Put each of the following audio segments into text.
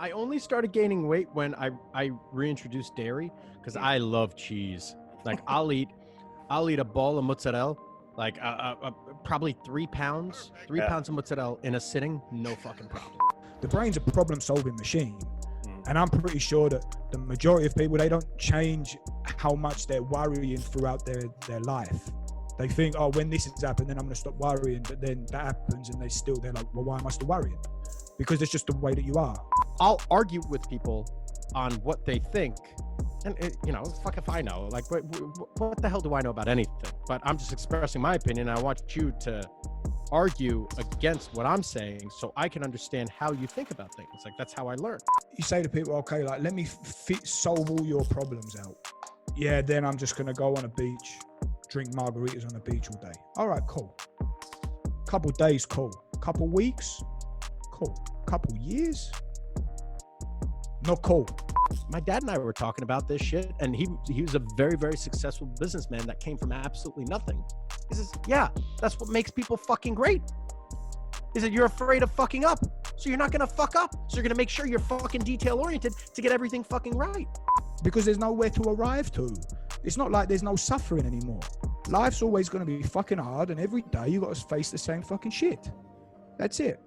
I only started gaining weight when I reintroduced dairy because I love cheese. Like I'll eat a ball of mozzarella, like probably 3 pounds, 3 pounds of mozzarella in a sitting, no fucking problem. The brain's a problem-solving machine. And I'm pretty sure that the majority of people, they don't change how much they're worrying throughout their life. They think, oh, when this has happened, then I'm going to stop worrying. But then that happens and they're like, well, why am I still worrying? Because it's just the way that you are. I'll argue with people on what they think. And, fuck if I know. Like, what the hell do I know about anything? But I'm just expressing my opinion. I want you to argue against what I'm saying so I can understand how you think about things. Like, that's how I learn. You say to people, okay, like, let me solve all your problems out. Yeah, then I'm just going to go on a beach, drink margaritas on the beach all day. All right, cool. Couple days, cool. Couple weeks, cool. Couple years, not cool. My dad and I were talking about this shit, and he was a very, very successful businessman that came from absolutely nothing. He says, yeah, that's what makes people fucking great. Is that you're afraid of fucking up. So you're not going to fuck up. So you're going to make sure you're fucking detail-oriented to get everything fucking right. Because there's nowhere to arrive to. It's not like there's no suffering anymore. Life's always going to be fucking hard, and every day you got to face the same fucking shit. That's it.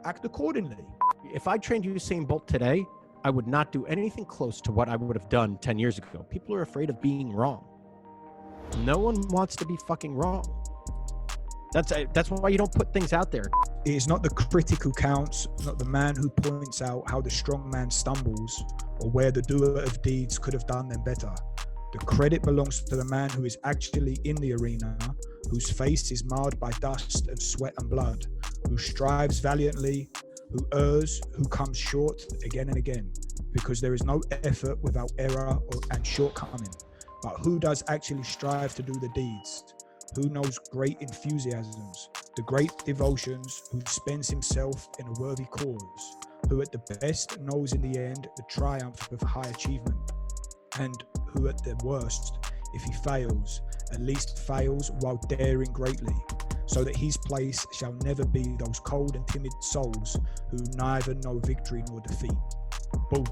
Act accordingly. If I trained Usain Bolt today, I would not do anything close to what I would have done 10 years ago. People are afraid of being wrong. No one wants to be fucking wrong. That's why you don't put things out there. It is not the critic who counts, not the man who points out how the strong man stumbles or where the doer of deeds could have done them better. The credit belongs to the man who is actually in the arena, whose face is marred by dust and sweat and blood, who strives valiantly, who errs, who comes short again and again, because there is no effort without error and shortcoming. But who does actually strive to do the deeds? Who knows great enthusiasms, the great devotions, who spends himself in a worthy cause, who at the best knows in the end the triumph of high achievement, and who at the worst, if he fails, at least fails while daring greatly, so that his place shall never be those cold and timid souls who neither know victory nor defeat. Boom.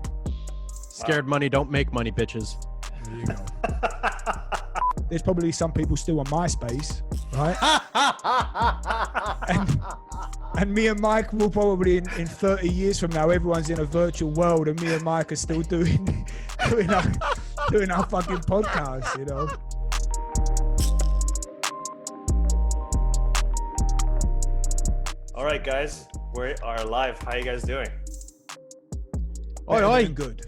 Scared money don't make money, bitches. There you go. There's probably some people still on MySpace, right? and me and Mike will probably in 30 years from now, everyone's in a virtual world, and me and Mike are still doing our fucking podcast, you know. All right, guys, we are live. How you guys doing? Oi. Good.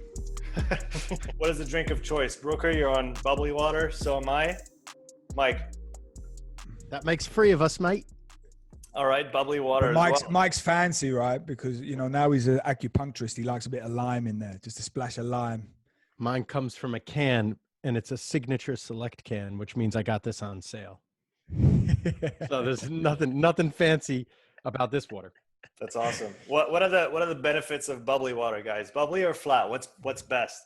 What is the drink of choice? Brooker, you're on bubbly water. So am I. Mike. That makes 3 of us, mate. All right, bubbly water. Mike's fancy, right? Because, now he's an acupuncturist. He likes a bit of lime in there, just a splash of lime. Mine comes from a can, and it's a signature select can, which means I got this on sale. So there's nothing fancy about this water. That's awesome. What are the benefits of bubbly water, guys? Bubbly or flat? What's best?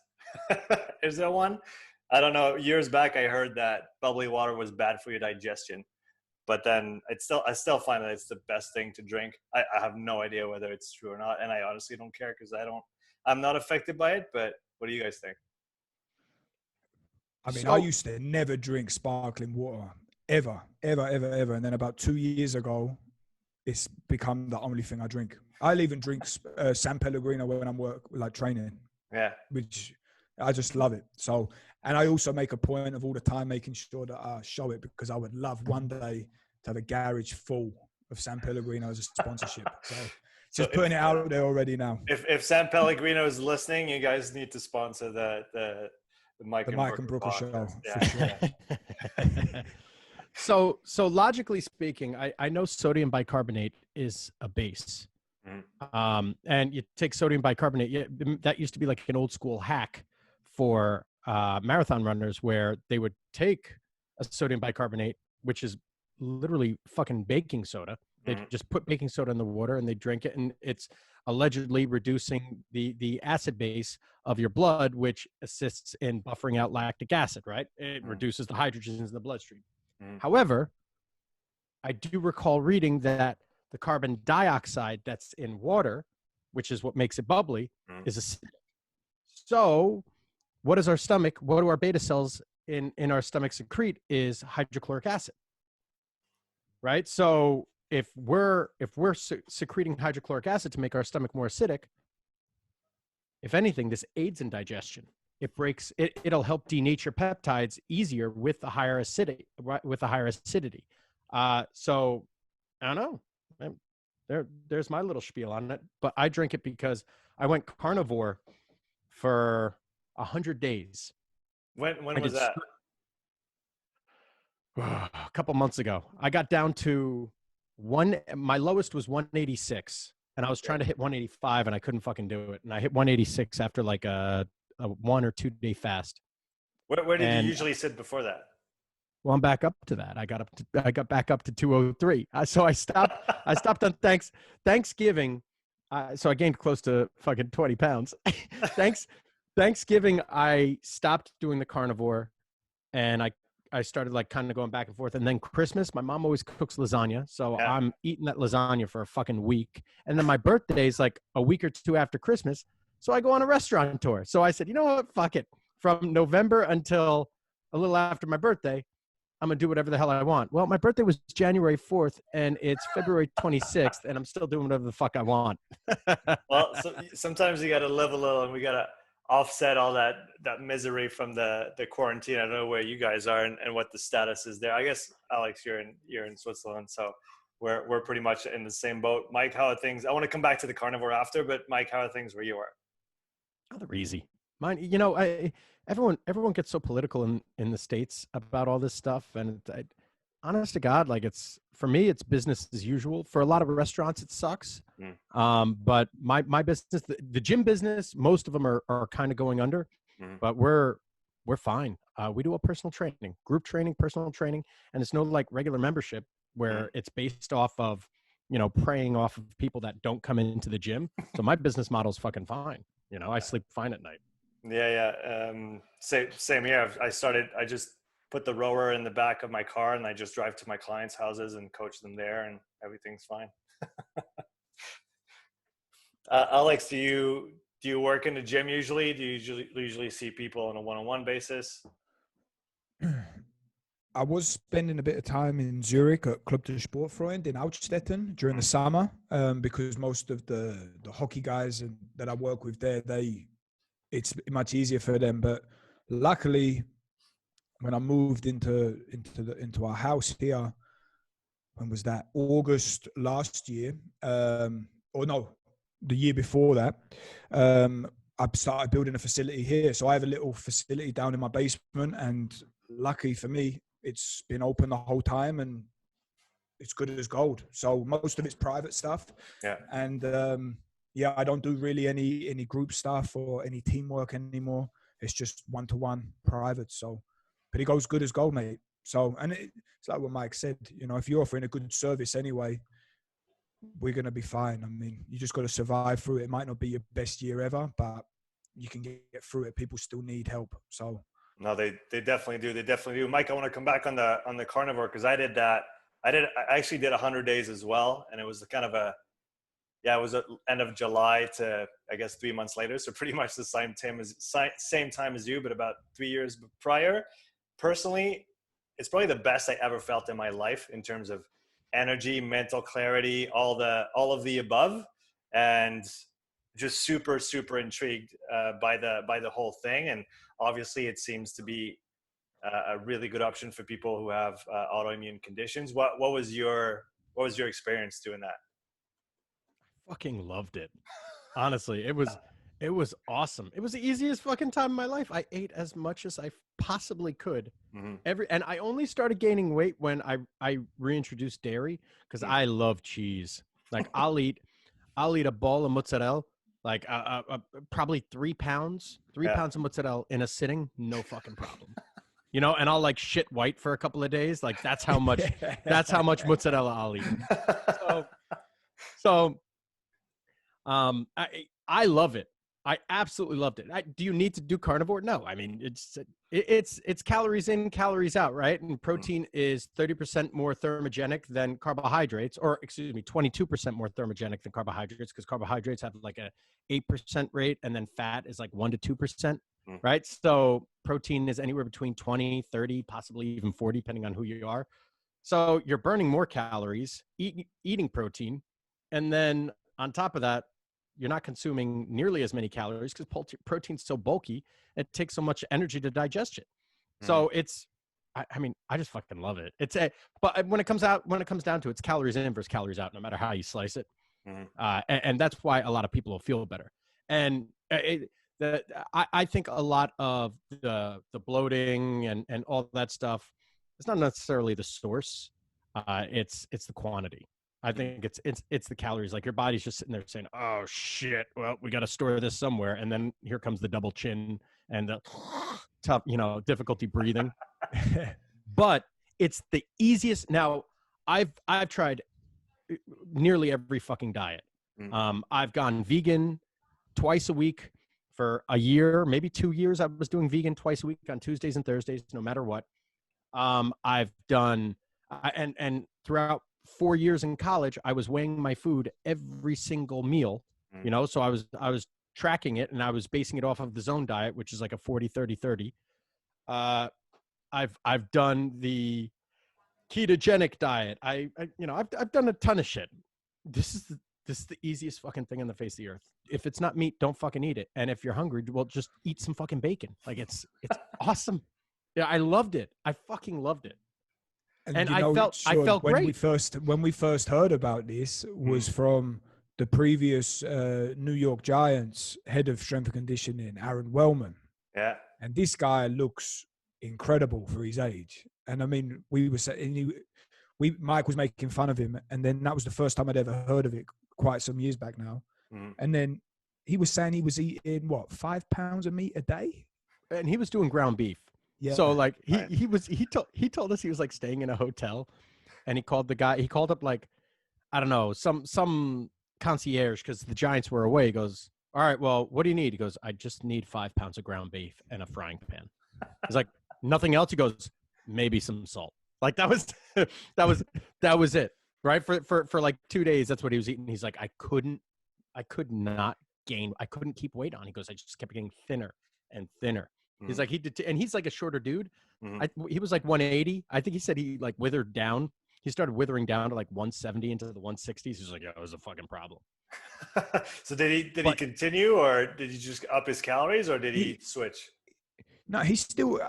Is there one? I don't know. Years back, I heard that bubbly water was bad for your digestion, but then I still find that it's the best thing to drink. I have no idea whether it's true or not, and I honestly don't care because I'm not affected by it. But what do you guys think? I mean, I used to never drink sparkling water ever, and then about 2 years ago, it's become the only thing I drink. I'll even drink San Pellegrino when I'm training. Yeah. Which I just love it. So, and I also make a point of all the time making sure that I show it, because I would love one day to have a garage full of San Pellegrino as a sponsorship. So just putting it out there already now. If San Pellegrino is listening, you guys need to sponsor the Mike and Brooker Show. Yeah. For sure. So logically speaking, I know sodium bicarbonate is a base. And you take sodium bicarbonate, that used to be like an old school hack for marathon runners, where they would take a sodium bicarbonate, which is literally fucking baking soda. They just put baking soda in the water and they drink it, and it's allegedly reducing the acid base of your blood, which assists in buffering out lactic acid, right? It reduces the hydrogens in the bloodstream. However, I do recall reading that the carbon dioxide that's in water which is what makes it bubbly, is acidic. So what is our stomach? What do our beta cells in our stomach secrete is hydrochloric acid, right? So if we're secreting hydrochloric acid to make our stomach more acidic, if anything, this aids in digestion. It'll help denature peptides easier with the higher acidity, So I don't know. There's my little spiel on it, but I drink it because I went carnivore for 100 days. When was that? A couple months ago. I got down to my lowest was 186, and I was trying to hit 185, and I couldn't fucking do it. And I hit 186 after like a 1 or 2 day fast. Where did you usually sit before that? Well, I'm back up to that. I got back up to 203. So I stopped on Thanksgiving. So I gained close to fucking 20 pounds. Thanksgiving, I stopped doing the carnivore, and I started like kind of going back and forth. And then Christmas, my mom always cooks lasagna. So I'm eating that lasagna for a fucking week. And then my birthday is like a week or 2 after Christmas. So I go on a restaurant tour. So I said, you know what? Fuck it. From November until a little after my birthday, I'm going to do whatever the hell I want. Well, my birthday was January 4th, and it's February 26th, and I'm still doing whatever the fuck I want. Well, sometimes you got to live a little, and we got to offset all that misery from the quarantine. I don't know where you guys are and what the status is there. I guess, Alex, you're in Switzerland, so we're pretty much in the same boat. Mike, how are things? I want to come back to the carnivore after, but Mike, how are things where you are? Oh, they're easy. Mine, everyone gets so political in the States about all this stuff, and honest to God, like for me, it's business as usual. For a lot of restaurants, it sucks. But my business, the gym business, most of them are kind of going under, but we're fine. We do a personal training, group training, personal training, and it's no like regular membership where it's based off of, preying off of people that don't come into the gym. So my business model is fucking fine. I sleep fine at night. Yeah. Same here. I just put the rower in the back of my car and I just drive to my clients' houses and coach them there, and everything's fine. Alex, do you work in the gym usually? Do you usually see people on a one-on-one basis? I was spending a bit of time in Zurich at Club de Sportfreund in Altstetten during the summer, because most of the hockey guys that I work with there, it's much easier for them. But luckily, when I moved into our house here, when was that? August last year, the year before that, I started building a facility here. So I have a little facility down in my basement, and lucky for me, it's been open the whole time, and it's good as gold. So most of it's private stuff. Yeah. And I don't do really any group stuff or any teamwork anymore. It's just one-to-one private. So, but it goes good as gold, mate. So, and it's like what Mike said, if you're offering a good service anyway, we're going to be fine. I mean, you just got to survive through it. It might not be your best year ever, but you can get through it. People still need help. So. No, they definitely do. They definitely do. Mike, I want to come back on the carnivore, because I did that. I actually did 100 days as well. And it was kind of it was at end of July to, I guess, 3 months later. So pretty much the same time as you, but about 3 years prior. Personally, it's probably the best I ever felt in my life in terms of energy, mental clarity, all of the above, and just super, super intrigued by the whole thing. And obviously it seems to be a really good option for people who have autoimmune conditions. What was your experience doing that? Fucking loved it. Honestly, it was awesome. It was the easiest fucking time of my life. I ate as much as I possibly could. And I only started gaining weight when I reintroduced dairy, because I love cheese. Like I'll eat a ball of mozzarella, like probably 3 pounds of mozzarella in a sitting, no fucking problem. And I'll like shit white for a couple of days. Like that's how much mozzarella I'll eat. So I love it. I absolutely loved it. Do you need to do carnivore? No. I mean, it's calories in, calories out, right? And protein is 30% more thermogenic than carbohydrates, or excuse me, 22% more thermogenic than carbohydrates, because carbohydrates have like a 8% rate, and then fat is like 1 to 2%, right? So protein is anywhere between 20, 30, possibly even 40, depending on who you are. So you're burning more calories eating protein, and then on top of that, you're not consuming nearly as many calories because protein's so bulky. It takes so much energy to digest it. So I mean, I just fucking love it. But when it comes down to it, it's calories in versus calories out, no matter how you slice it. And that's why a lot of people will feel better. And I think a lot of the bloating and all that stuff, it's not necessarily the source. It's the quantity. I think it's the calories. Like your body's just sitting there saying, "Oh shit, well, we got to store this somewhere." And then here comes the double chin and the tough, difficulty breathing. But it's the easiest. Now, I've tried nearly every fucking diet. I've gone vegan twice a week for a year, maybe 2 years. I was doing vegan twice a week on Tuesdays and Thursdays, no matter what. I've done, and throughout 4 years in college, I was weighing my food every single meal, so I was tracking it, and I was basing it off of the zone diet, which is like a 40-30-30. I've done the ketogenic diet. I've done a ton of shit. This is the easiest fucking thing on the face of the earth. If it's not meat, don't fucking eat it. And if you're hungry, well, just eat some fucking bacon. Like it's awesome. Yeah, I loved it. I fucking loved it. And I felt when great. When we first heard about this was from the previous New York Giants head of strength and conditioning, Aaron Wellman. Yeah. And this guy looks incredible for his age. And I mean, Mike was making fun of him, and then that was the first time I'd ever heard of it, quite some years back now. And then he was saying he was eating 5 pounds of meat a day, and he was doing ground beef. Yeah. So like he told us he was like staying in a hotel, and he called the guy. He called up like, I don't know, some concierge, because the Giants were away. He goes, "All right, well, what do you need?" He goes, "I just need 5 pounds of ground beef and a frying pan." He's like, "Nothing else?" He goes, "Maybe some salt." Like that was it, right? For like 2 days, that's what he was eating. He's like, I could not gain. I couldn't keep weight on. He goes, I just kept getting thinner and thinner. He's like, and he's like a shorter dude. He was like 180. I think he said he like withered down. He started withering down to like 170 into the 160s. He's like, yeah, it was a fucking problem. So did he continue, or did he just up his calories, or did he switch? No, I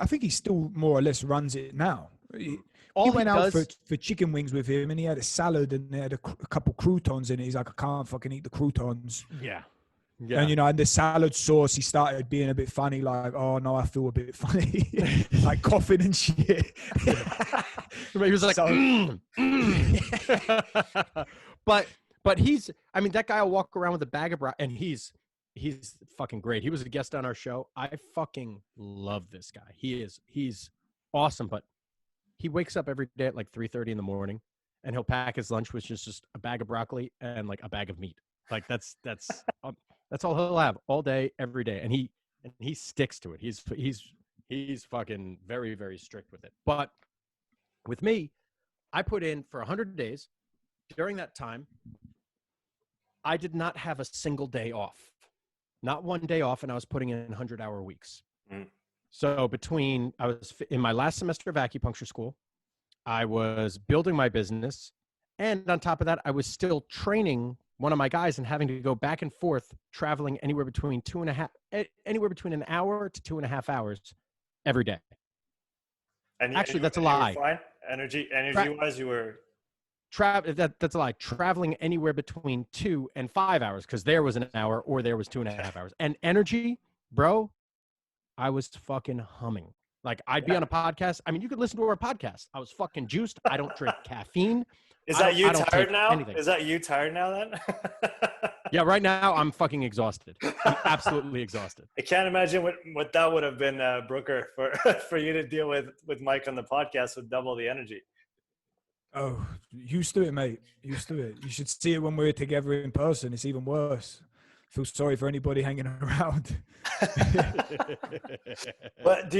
think he still more or less runs it now. He went out for chicken wings with him, and he had a salad, and they had a couple croutons in it. He's like, I can't fucking eat the croutons. Yeah. And and the salad sauce, he started being a bit funny, like, oh no, I feel a bit funny, like coughing and shit. He was like, but he's, I mean, that guy will walk around with a bag of and he's fucking great. He was a guest on our show. I fucking love this guy. He's awesome, but he wakes up every day at like 3:30 in the morning, and he'll pack his lunch, which is just a bag of broccoli and like a bag of meat. Like that's all he'll have all day, every day. And he sticks to it. He's fucking very, very strict with it. But with me, I put in for 100 days. During that time, I did not have a single day off, not one day off. And I was putting in 100-hour weeks. So I was in my last semester of acupuncture school, I was building my business. And on top of that, I was still training one of my guys and having to go back and forth, traveling anywhere between an hour to 2.5 hours every day. And actually, that's a lie. Fine? Energy wise, you were that's a lie. Traveling anywhere between 2 and 5 hours, because there was an hour or there was 2.5 hours. And energy, bro, I was fucking humming. Like I'd be on a podcast. I mean, you could listen to our podcast. I was fucking juiced. I don't drink caffeine. Is that you tired now? Is that you tired now then? Yeah, right now I'm fucking exhausted. I'm absolutely exhausted. I can't imagine what that would have been, Brooker, for you to deal with Mike on the podcast with double the energy. Oh, used to it, mate. Used to it. You should see it when we're together in person. It's even worse. feel sorry for anybody hanging around. But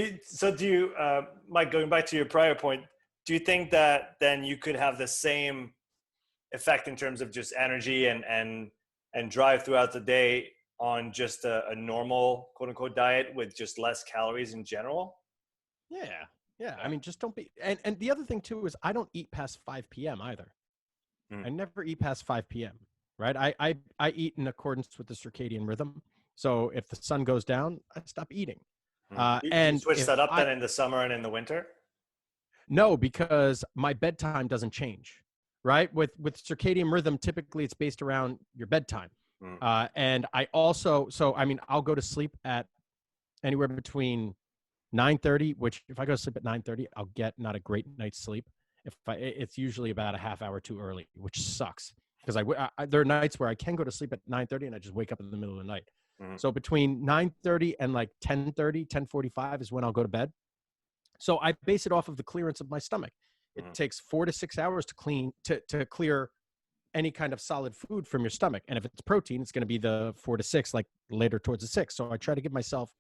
Mike, going back to your prior point, do you think that then you could have the same effect in terms of just energy and drive throughout the day on just a normal quote unquote diet with just less calories in general? Yeah. I mean, just don't be, and the other thing too is I don't eat past 5 p.m. either. I never eat past 5 p.m. Right? I eat in accordance with the circadian rhythm. So if the sun goes down, I stop eating. And you switch that up then in the summer and in the winter? No, because my bedtime doesn't change. Right? With circadian rhythm, typically it's based around your bedtime. And I also, I'll go to sleep at anywhere between 9:30, which if I go to sleep at 9:30, I'll get not a great night's sleep. It's usually about a half hour too early, which sucks. Because there are nights where I can go to sleep at 9:30 and I just wake up in the middle of the night. So between 9:30 and like 10:30, 10:45 is when I'll go to bed. So I base it off of the clearance of my stomach. It takes 4 to 6 hours to clear any kind of solid food from your stomach. And if it's protein, it's going to be the 4 to 6, like later towards the 6. So I try to give myself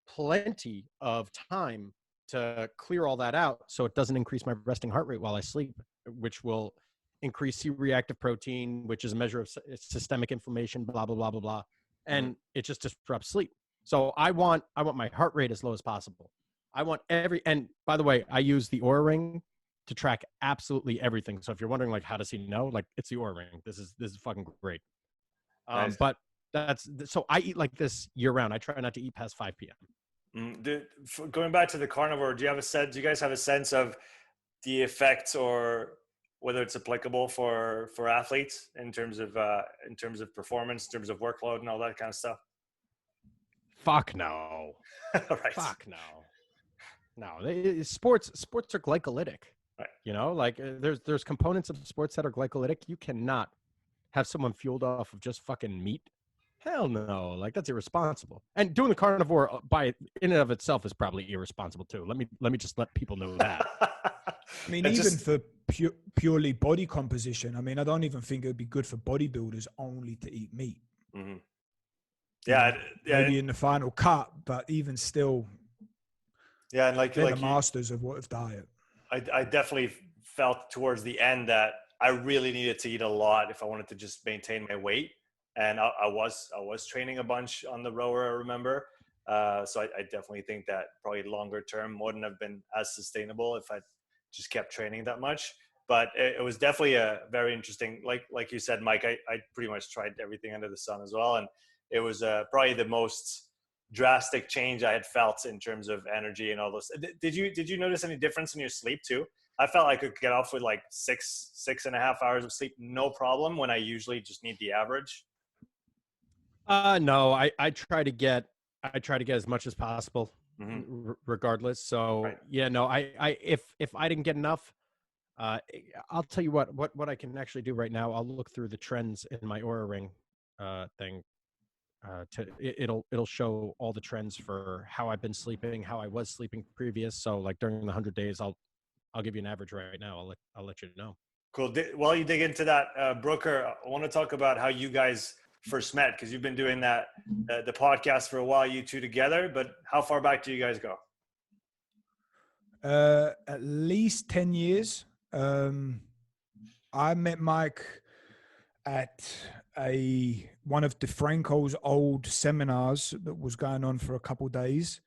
plenty of time to clear all that out so it doesn't increase my resting heart rate while I sleep, which will increase C-reactive protein, which is a measure of systemic inflammation, blah, blah, blah, blah, blah. And it just disrupts sleep. So I want my heart rate as low as possible. I want and by the way, I use the Oura Ring to track absolutely everything. So if you're wondering like, how does he know? Like, it's the Oura Ring. This is fucking great. Nice. But so I eat like this year round. I try not to eat past 5 p.m. Going back to the carnivore, do you guys have a sense of the effects or whether it's applicable for athletes in terms of performance, in terms of workload and all that kind of stuff? Fuck no. Right. Fuck no. No, sports are glycolytic. Right. You know, like there's components of sports that are glycolytic. You cannot have someone fueled off of just fucking meat. Hell no. Like, that's irresponsible. And doing the carnivore in and of itself is probably irresponsible too. Let me just let people know that. I mean, even for purely body composition, I mean, I don't even think it would be good for bodybuilders only to eat meat. Mm-hmm. Yeah, maybe in the final cut, but even still, yeah, and like the masters of diet. I definitely felt towards the end that I really needed to eat a lot if I wanted to just maintain my weight, and I was training a bunch on the rower, I remember. So I definitely think that probably longer term wouldn't have been as sustainable if I just kept training that much. But it was definitely a very interesting, like you said, Mike, I pretty much tried everything under the sun as well. And it was probably the most drastic change I had felt in terms of energy and all those. Did you notice any difference in your sleep too? I felt I could get off with like 6.5 hours of sleep, no problem, when I usually just need the average. No, I try to get as much as possible, regardless. So right. Yeah, no, if I didn't get enough, I'll tell you what I can actually do right now. I'll look through the trends in my Oura Ring thing. It'll show all the trends for how I've been sleeping, how I was sleeping previous. So like during the 100 days, I'll give you an average right now. I'll let you know. Cool. While you dig into that, Brooker, I want to talk about how you guys first met, because you've been doing that the podcast for a while, you two together. But how far back do you guys go? At least 10 years. I met Mike at one of DeFranco's old seminars that was going on for a couple of days,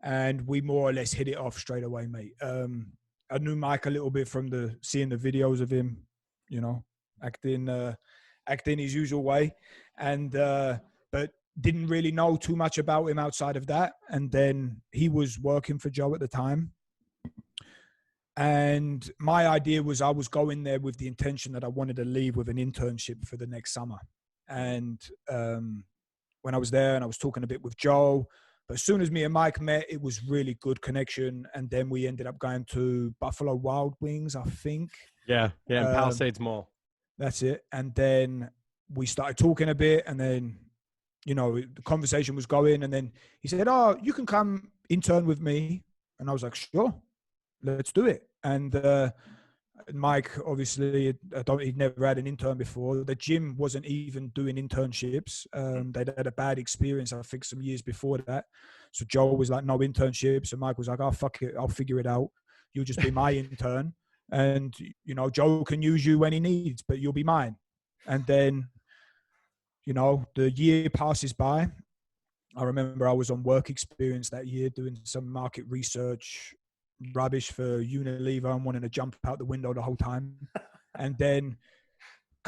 and we more or less hit it off straight away, mate. I knew Mike a little bit from seeing the videos of him, you know, acting his usual way, and but didn't really know too much about him outside of that. And then he was working for Joe at the time. And my idea was I was going there with the intention that I wanted to leave with an internship for the next summer. And when I was there and I was talking a bit with Joe, but as soon as me and Mike met, it was really good connection. And then we ended up going to Buffalo Wild Wings, I think. Yeah, in Palisades Mall. That's it. And then we started talking a bit, and then, you know, the conversation was going. And then he said, "Oh, you can come intern with me." And I was like, "Sure. Let's do it." And Mike, obviously, he'd never had an intern before. The gym wasn't even doing internships. They'd had a bad experience, I think, some years before that. So Joe was like, no internships. And Mike was like, oh, fuck it. I'll figure it out. You'll just be my intern. And, you know, Joe can use you when he needs, but you'll be mine. And then, you know, the year passes by. I remember I was on work experience that year doing some market research, rubbish for Unilever and wanting to jump out the window the whole time. And then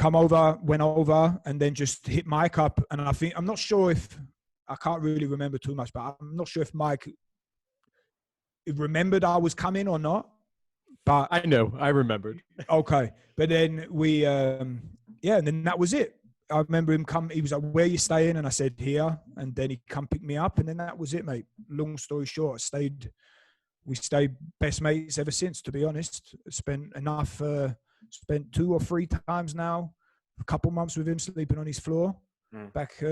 went over and then just hit Mike up. And I'm not sure if, I can't really remember too much, but I'm not sure if Mike remembered I was coming or not. But I know, I remembered. Okay. But then and then that was it. I remember him he was like, where you staying? And I said, here. And then he come pick me up. And then that was it, mate. Long story short, we stayed best mates ever since, to be honest. Spent 2 or 3 times now, a couple months with him sleeping on his floor back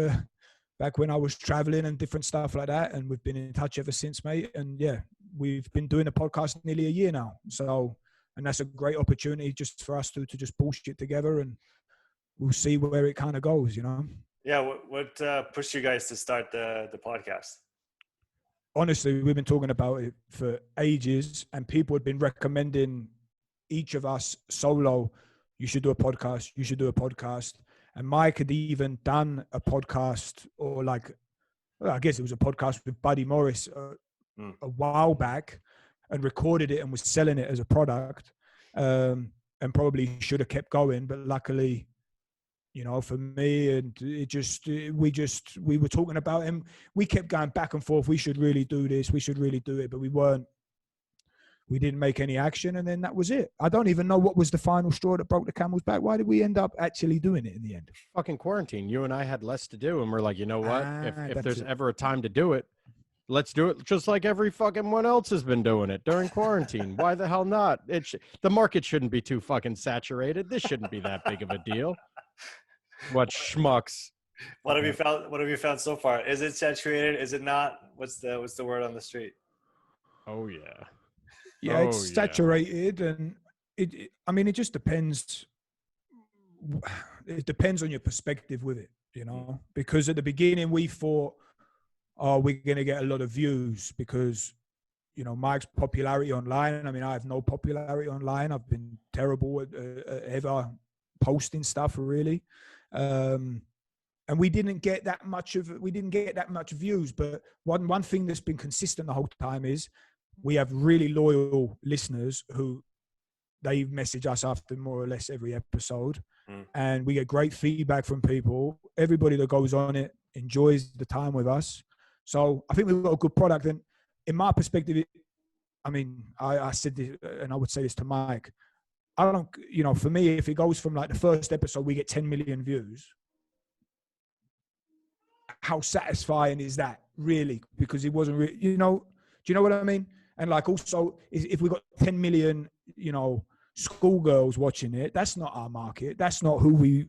when I was traveling and different stuff like that. And we've been in touch ever since, mate. And yeah, we've been doing the podcast nearly a year now. So, and that's a great opportunity just for us to just bullshit together, and we'll see where it kind of goes, you know? Yeah. What pushed you guys to start the podcast? Honestly, we've been talking about it for ages, and people had been recommending each of us solo, you should do a podcast. And Mike had even done a podcast, or I guess it was a podcast with Buddy Morris a while back, and recorded it and was selling it as a product, and probably should have kept going. But luckily, you know, for me, and we were talking about him. We kept going back and forth. We should really do this. We should really do it. But we didn't make any action. And then that was it. I don't even know what was the final straw that broke the camel's back. Why did we end up actually doing it in the end? Fucking quarantine. You and I had less to do. And we're like, you know what? If there's ever a time to do it, let's do it just like every fucking one else has been doing it during quarantine. Why the hell not? The market shouldn't be too fucking saturated. This shouldn't be that big of a deal. What schmucks. What have you found so far? Is it saturated? Is it not? What's the word on the street? Oh yeah. Yeah, it's saturated, and it just depends. It depends on your perspective with it, you know, because at the beginning we thought, oh, we're going to get a lot of views because, you know, Mike's popularity online. I mean, I have no popularity online. I've been terrible at ever posting stuff, really. And we didn't get that much views. But one thing that's been consistent the whole time is we have really loyal listeners who they message us after more or less every episode, and we get great feedback from people. Everybody that goes on it enjoys the time with us. So I think we've got a good product. And in my perspective, I said this, and I would say this to Mike, for me, if it goes from like the first episode, we get 10 million views. How satisfying is that, really? Because it wasn't really, do you know what I mean? And like, also, if we got 10 million, schoolgirls watching it, that's not our market. That's not who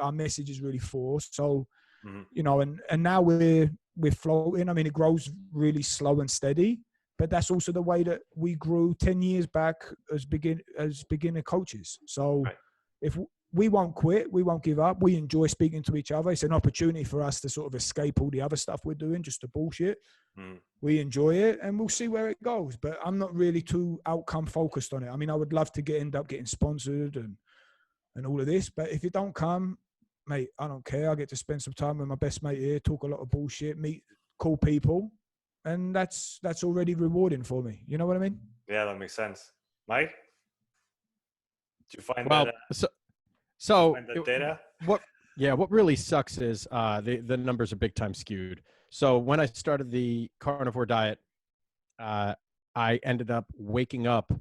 our message is really for. So, and now we're floating. I mean, it grows really slow and steady, but that's also the way that we grew 10 years back as beginner coaches. So if we won't quit, we won't give up. We enjoy speaking to each other. It's an opportunity for us to sort of escape all the other stuff we're doing, just to bullshit. We enjoy it, and we'll see where it goes. But I'm not really too outcome focused on it. I mean, I would love to end up getting sponsored and all of this, but if it don't come, mate, I don't care. I get to spend some time with my best mate here, talk a lot of bullshit, meet cool people, and that's already rewarding for me. You know what I mean? Yeah, that makes sense. Mike, did you find the data? What really sucks is the numbers are big time skewed. So when I started the carnivore diet, I ended up waking up.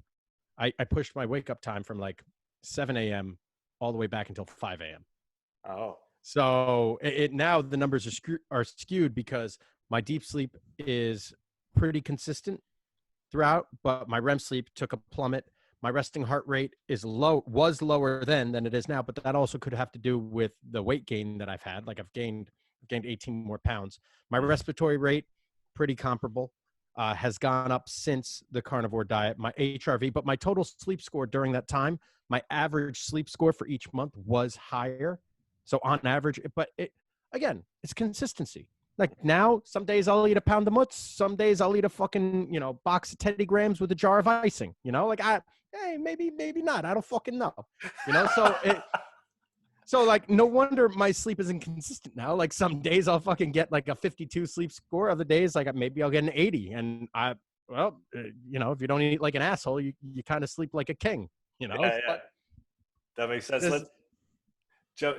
I pushed my wake up time from like 7 a.m. all the way back until 5 a.m. Oh. So now the numbers are skewed because my deep sleep is pretty consistent throughout, but my REM sleep took a plummet. My resting heart rate was lower then than it is now, but that also could have to do with the weight gain that I've had. Like I've gained 18 more pounds. My respiratory rate, pretty comparable. has gone up since the carnivore diet, my HRV, but my total sleep score during that time, my average sleep score for each month was higher. So on average, but again, it's consistency. Like now, some days I'll eat a pound of mutts. Some days I'll eat a fucking, box of Teddy Grahams with a jar of icing, hey, maybe not. I don't fucking know, so like, no wonder my sleep isn't consistent now. Like some days I'll fucking get like a 52 sleep score. Other days, like maybe I'll get an 80. And if you don't eat like an asshole, you kind of sleep like a king, Yeah. But that makes sense. Let's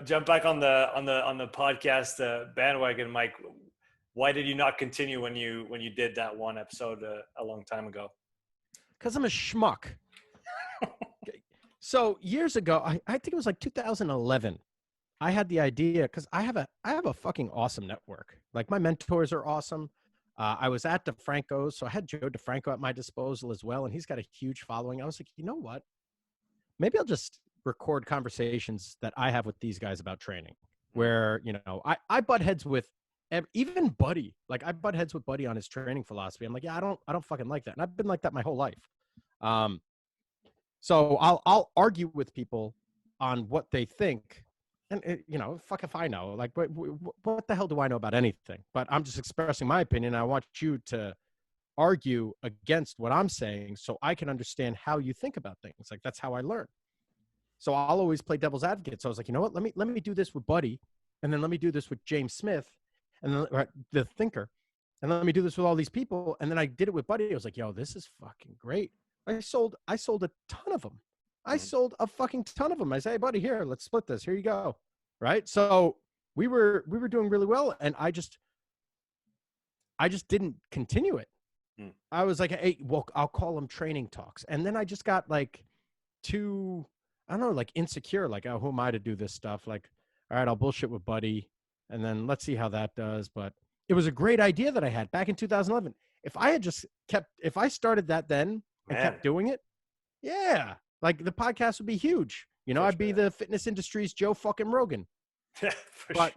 jump back on the podcast bandwagon, Mike. Why did you not continue when you did that one episode a long time ago? Because I'm a schmuck. So years ago, I think it was like 2011, I had the idea because I have a fucking awesome network. Like my mentors are awesome. I was at DeFranco's, so I had Joe DeFranco at my disposal as well, and he's got a huge following. I was like, you know what? Maybe I'll just record conversations that I have with these guys about training, where I butt heads with even Buddy. Like I butt heads with Buddy on his training philosophy. I'm like, yeah, I don't fucking like that, and I've been like that my whole life. So I'll argue with people on what they think, and fuck if I know. Like, what the hell do I know about anything? But I'm just expressing my opinion. I want you to argue against what I'm saying so I can understand how you think about things. Like that's how I learn. So I'll always play devil's advocate. So I was like, you know what? Let me do this with Buddy, and then let me do this with James Smith, and then the thinker, and then let me do this with all these people. And then I did it with Buddy. I was like, yo, this is fucking great. I sold a ton of them. I sold a fucking ton of them. I say, hey, Buddy, here, let's split this. Here you go. Right. So we were doing really well. And I just didn't continue it. I was like, hey, well, I'll call them training talks. And then I just got like too, I don't know, like insecure, like, oh, who am I to do this stuff? Like, all right, I'll bullshit with Buddy. And then let's see how that does. But it was a great idea that I had back in 2011. If I started that then, and kept doing it, yeah, like the podcast would be huge. I'd be the fitness industry's Joe fucking Rogan. Yeah, but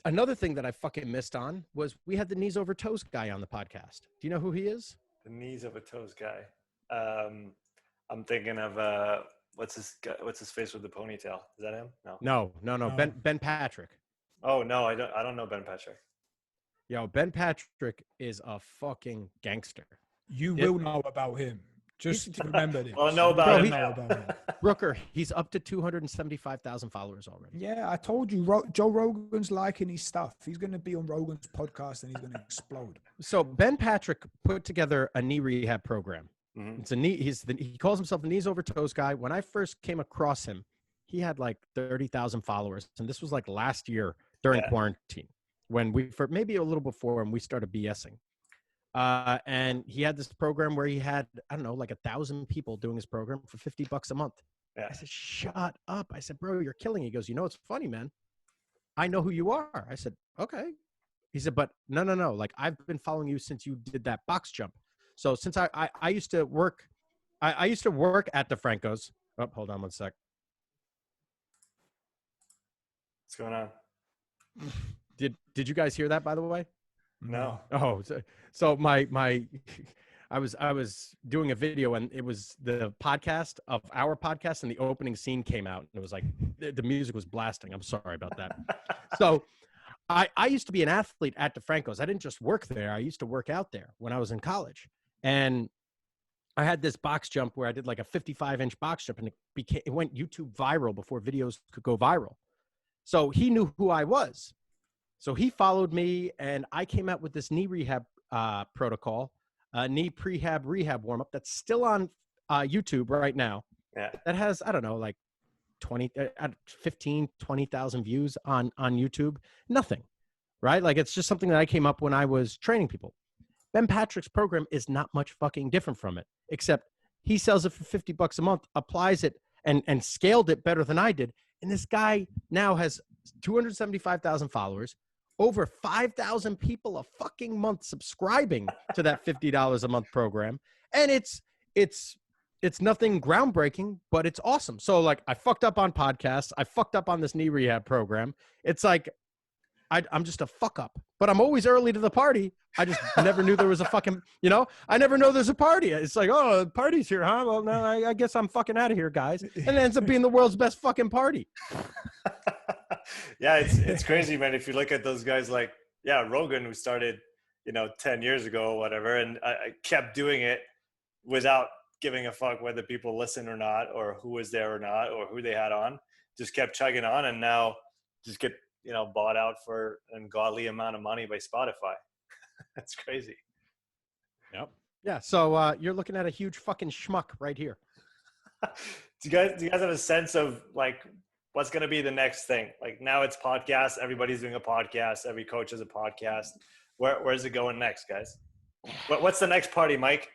another thing that I fucking missed on was we had the knees over toes guy on the podcast. Do you know who he is? The knees over toes guy. I'm thinking of what's his face with the ponytail? Is that him? No. Ben Patrick. Oh no, I don't know Ben Patrick. Yo, Ben Patrick is a fucking gangster. You will know about him. Just remember this. Well, know about him. Brooker, he's up to 275,000 followers already. Yeah, I told you, Joe Rogan's liking his stuff. He's going to be on Rogan's podcast and he's going to explode. So Ben Patrick put together a knee rehab program. Mm-hmm. It's he calls himself the knees over toes guy. When I first came across him, he had like 30,000 followers. And this was like last year during quarantine, when maybe a little before when we started BSing. And he had this program where he had, I don't know, like 1,000 people doing his program for $50 a month. Yeah. I said, shut up. I said, bro, you're killing it. He goes, it's funny, man. I know who you are. I said, okay. He said, but no. Like I've been following you since you did that box jump. So since I used to work, I used to work at DeFranco's. Oh, hold on one sec. What's going on? Did you guys hear that, by the way? No. Oh, so my I was doing a video, and it was the podcast of our podcast, and the opening scene came out, and it was like the music was blasting. I'm sorry about that. So I used to be an athlete at DeFranco's. I didn't just work there. I used to work out there when I was in college. And I had this box jump where I did like a 55-inch box jump, and it went YouTube viral before videos could go viral. So he knew who I was. So he followed me, and I came out with this knee rehab protocol, knee prehab rehab warm-up that's still on YouTube right now. Yeah. That has, I don't know, like 15, 20,000 views on YouTube. Nothing, right? Like it's just something that I came up when I was training people. Ben Patrick's program is not much fucking different from it, except he sells it for $50 a month, applies it, and scaled it better than I did. And this guy now has 275,000 followers, over 5,000 people a fucking month subscribing to that $50 a month program. And it's nothing groundbreaking, but it's awesome. So like I fucked up on podcasts. I fucked up on this knee rehab program. It's like, I'm just a fuck up, but I'm always early to the party. I just never knew there was a fucking, I never know there's a party. It's like, oh, the party's here, huh? Well, no, I guess I'm fucking out of here, guys. And it ends up being the world's best fucking party. Yeah, it's crazy, man. If you look at those guys like, Rogan, who started, 10 years ago or whatever, and I kept doing it without giving a fuck whether people listen or not, or who was there or not, or who they had on. Just kept chugging on, and now just get bought out for an ungodly amount of money by Spotify. That's crazy. Yep. Yeah. So you're looking at a huge fucking schmuck right here. Do you guys have a sense of like what's going to be the next thing? Like now it's podcasts. Everybody's doing a podcast. Every coach has a podcast. Where's it going next, guys? What's the next party, Mike?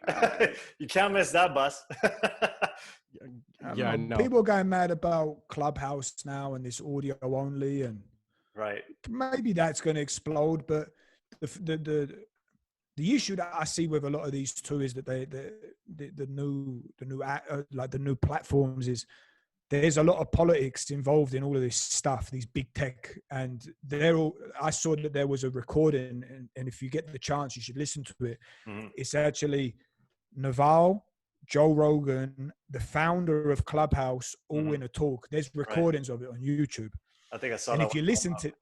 You can't miss that bus. I know. People are going mad about Clubhouse now and this audio only, and right. Maybe that's going to explode. But the issue that I see with a lot of these too is that the new platforms is there's a lot of politics involved in all of this stuff, these big tech, and I saw that there was a recording, and if you get the chance, you should listen to it. Mm-hmm. It's actually Naval, Joe Rogan, the founder of Clubhouse, all in a talk. There's recordings of it on YouTube. I think I saw and that. And if you listen to,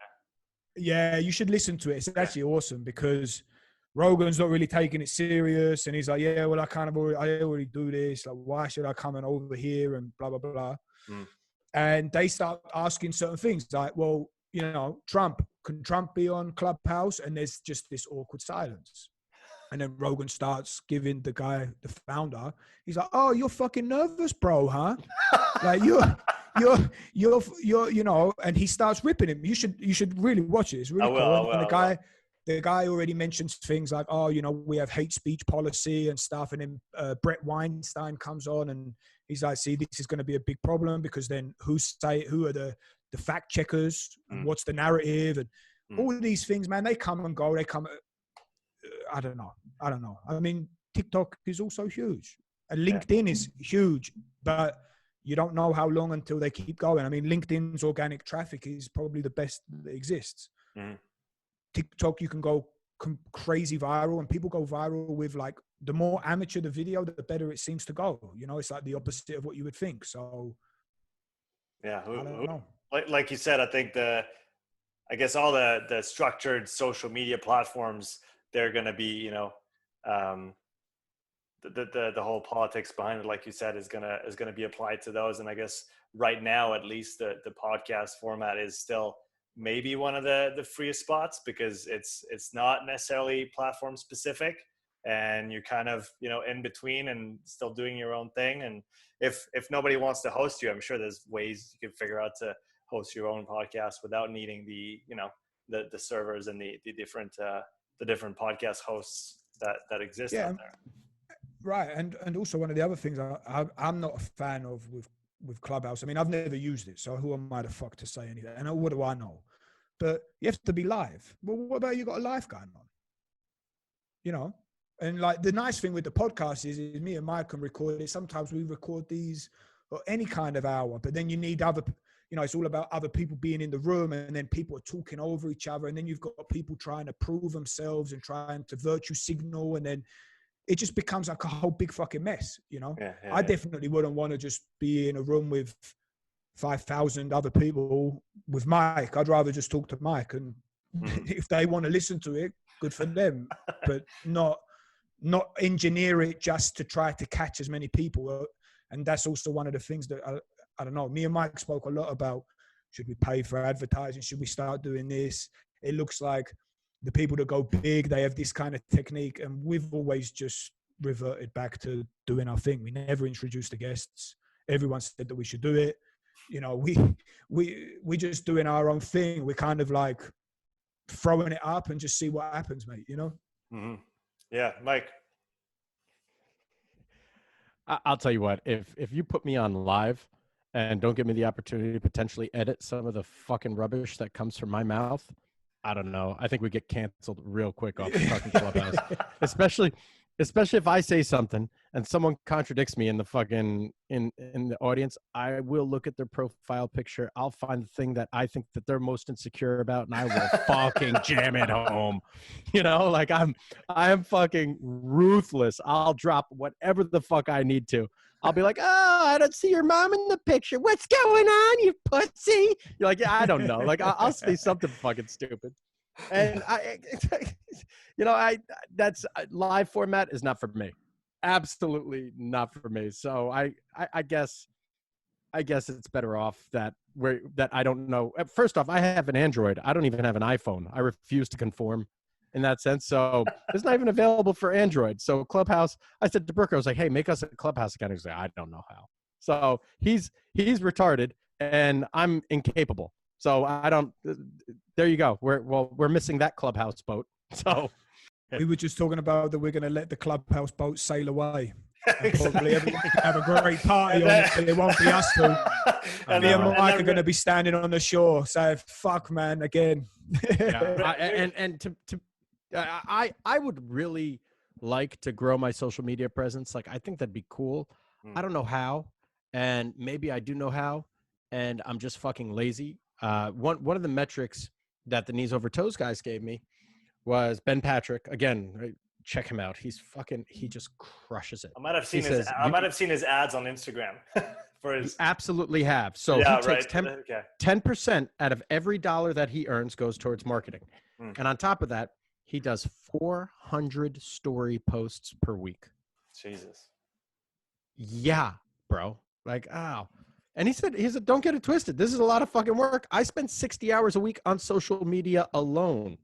you should listen to it. It's actually awesome because Rogan's not really taking it serious, and he's like, yeah, well, I already do this. Like, why should I come and over here and blah blah blah. And they start asking certain things like, well, can Trump be on Clubhouse? And there's just this awkward silence. And then Rogan starts giving the guy, the founder, he's like, oh, you're fucking nervous, bro, huh? Like you're, and he starts ripping him. You should really watch it. It's really cool. And the guy already mentions things like, oh, we have hate speech policy and stuff. And then Brett Weinstein comes on and he's like, see, this is going to be a big problem because then who are the fact checkers and what's the narrative and all of these things, man, they come and go. They come. I don't know. I mean, TikTok is also huge and LinkedIn is huge, but you don't know how long until they keep going. I mean, LinkedIn's organic traffic is probably the best that exists. TikTok, you can go crazy viral, and people go viral with like the more amateur the video, the better it seems to go. It's like the opposite of what you would think. So, yeah, I don't know. Like you said, I think I guess all the structured social media platforms, they're going to be, the whole politics behind it, like you said, is going to be applied to those. And I guess right now, at least the podcast format is still maybe one of the freest spots because it's not necessarily platform specific, and you're kind of, in between and still doing your own thing. And if nobody wants to host you, I'm sure there's ways you can figure out to host your own podcast without needing the servers and the different podcast hosts that exist out there. Right. And also one of the other things I'm not a fan of with Clubhouse. I mean, I've never used it, so who am I the fuck to say anything? And what do I know? But you have to be live. Well, what about you got a live going on? And like the nice thing with the podcast is me and Mike can record it. Sometimes we record these or any kind of hour, but then you need other, it's all about other people being in the room, and then people are talking over each other, and then you've got people trying to prove themselves and trying to virtue signal, and then it just becomes like a whole big fucking mess, I definitely wouldn't want to just be in a room with 5,000 other people with Mike. I'd rather just talk to Mike, and if they want to listen to it, good for them, but not engineer it just to try to catch as many people. And that's also one of the things that I don't know. Me and Mike spoke a lot about, should we pay for advertising? Should we start doing this? It looks like the people that go big, they have this kind of technique, and we've always just reverted back to doing our thing. We never introduced the guests. Everyone said that we should do it. We just doing our own thing. We're kind of like throwing it up and just see what happens, mate. Mm-hmm. Yeah, Mike. I'll tell you what. If you put me on live and don't give me the opportunity to potentially edit some of the fucking rubbish that comes from my mouth, I don't know. I think we get canceled real quick off the fucking Clubhouse, especially especially if I say something and someone contradicts me in the fucking in the audience, I will look at their profile picture. I'll find the thing that I think that they're most insecure about, and I will fucking jam it home. You know, like I am fucking ruthless. I'll drop whatever the fuck I need to. I'll be like, oh, I don't see your mom in the picture. What's going on, you pussy? You're like, yeah, I don't know. Like I'll say something fucking stupid. And that's live format is not for me. Absolutely not for me. So I guess it's better off that I don't know. First off, I have an Android. I don't even have an iPhone. I refuse to conform in that sense. So it's not even available for Android. So Clubhouse, I said to Brooker, I was like, hey, make us a Clubhouse account. He's like, I don't know how. So he's retarded and I'm incapable. So I don't. There you go. We're missing that Clubhouse boat. So we were just talking about that. We're going to let the Clubhouse boat sail away. Probably everyone can have a great party on it, but it won't be us two. Me and Mike are going to be standing on the shore saying, "Fuck, man," again. I would really like to grow my social media presence. Like I think that'd be cool. I don't know how, and maybe I do know how, and I'm just fucking lazy. One of the metrics that the Knees Over Toes guys gave me was Ben Patrick. Again, check him out. He just crushes it. I might have seen his ads on Instagram for his. You absolutely have. So yeah, he takes right. 10% out of every dollar that he earns goes towards marketing. And on top of that, he does 400 story posts per week. Jesus. Yeah, bro. Like, ow. And he said, don't get it twisted. This is a lot of fucking work. I spend 60 hours a week on social media alone.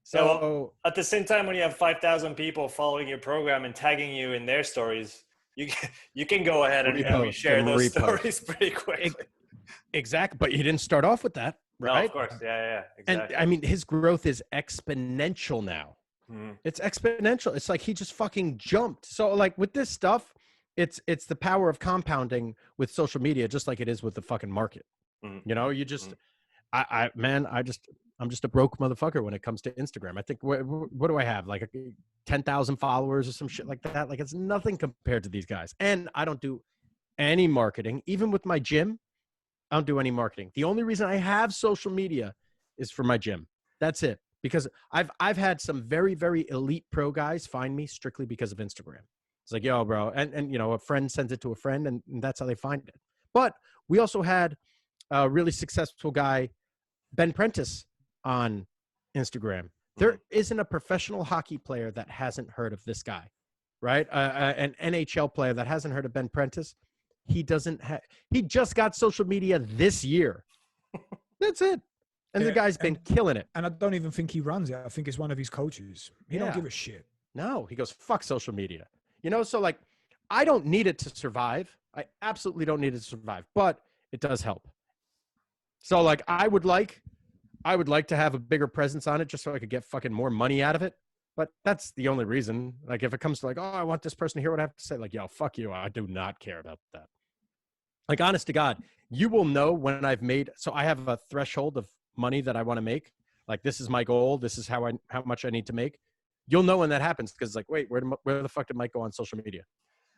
So at the same time, when you have 5,000 people following your program and tagging you in their stories, you can go ahead and share those stories pretty quickly. Exactly. But you didn't start off with that, right? No, of course. Yeah, exactly. And I mean, his growth is exponential now. It's exponential. It's like he just fucking jumped. So like with this stuff, it's the power of compounding with social media, just like it is with the fucking market. You know, you just, I'm just a broke motherfucker when it comes to Instagram. I think, what do I have? Like 10,000 followers or some shit like that. Like it's nothing compared to these guys. And I don't do any marketing. Even with my gym, I don't do any marketing. The only reason I have social media is for my gym. That's it. Because I've had some very, very elite pro guys find me strictly because of Instagram. It's like, yo, bro. And you know, a friend sends it to a friend and that's how they find it. But we also had a really successful guy, Ben Prentice, on Instagram. There isn't a professional hockey player that hasn't heard of this guy, right? An NHL player that hasn't heard of Ben Prentice. He just got social media this year. That's it. And the guy's been killing it. And I don't even think he runs it. I think it's one of his coaches. He don't give a shit. No, he goes, fuck social media. You know, so like, I don't need it to survive. I absolutely don't need it to survive, but it does help. So like, I would like to have a bigger presence on it just so I could get fucking more money out of it. But that's the only reason. Like if it comes to like, oh, I want this person to hear what I have to say. Like, yo, fuck you. I do not care about that. Like, honest to God, you will know when I've made, so I have a threshold of money that I want to make. Like, this is my goal. This is how much I need to make. You'll know when that happens. Cause it's like, wait, where the fuck did Mike go on social media?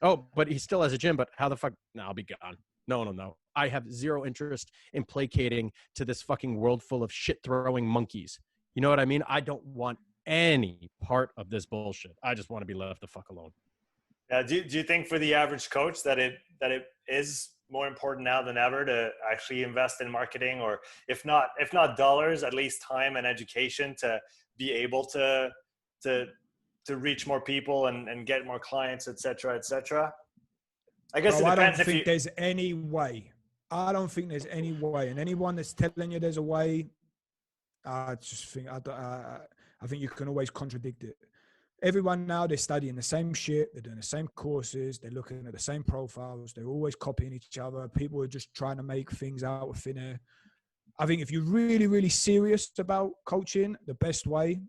Oh, but he still has a gym, but how the fuck? No, I'll be gone. No. I have zero interest in placating to this fucking world full of shit throwing monkeys. You know what I mean? I don't want any part of this bullshit. I just want to be left the fuck alone. Yeah. Do you think for the average coach that it is more important now than ever to actually invest in marketing, or if not dollars, at least time and education to be able to reach more people and get more clients, et cetera, I guess I don't think there's any way. I don't think there's any way. And anyone that's telling you there's a way, I just think, I think you can always contradict it. Everyone now, they're studying the same shit. They're doing the same courses. They're looking at the same profiles. They're always copying each other. People are just trying to make things out of thin air. I think if you're really, really serious about coaching, the best way,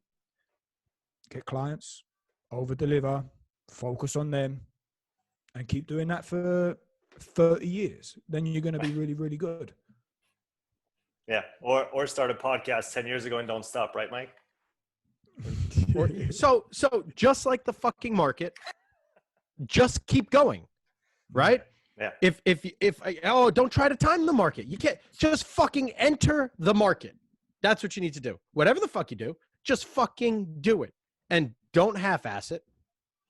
get clients, over-deliver, focus on them, and keep doing that for 30 years. Then you're going to be really, really good. Yeah. Or start a podcast 10 years ago and don't stop, right, Mike? So just like the fucking market, just keep going, right? Yeah. If don't try to time the market. You can't, just fucking enter the market. That's what you need to do. Whatever the fuck you do, just fucking do it, and don't half-ass it,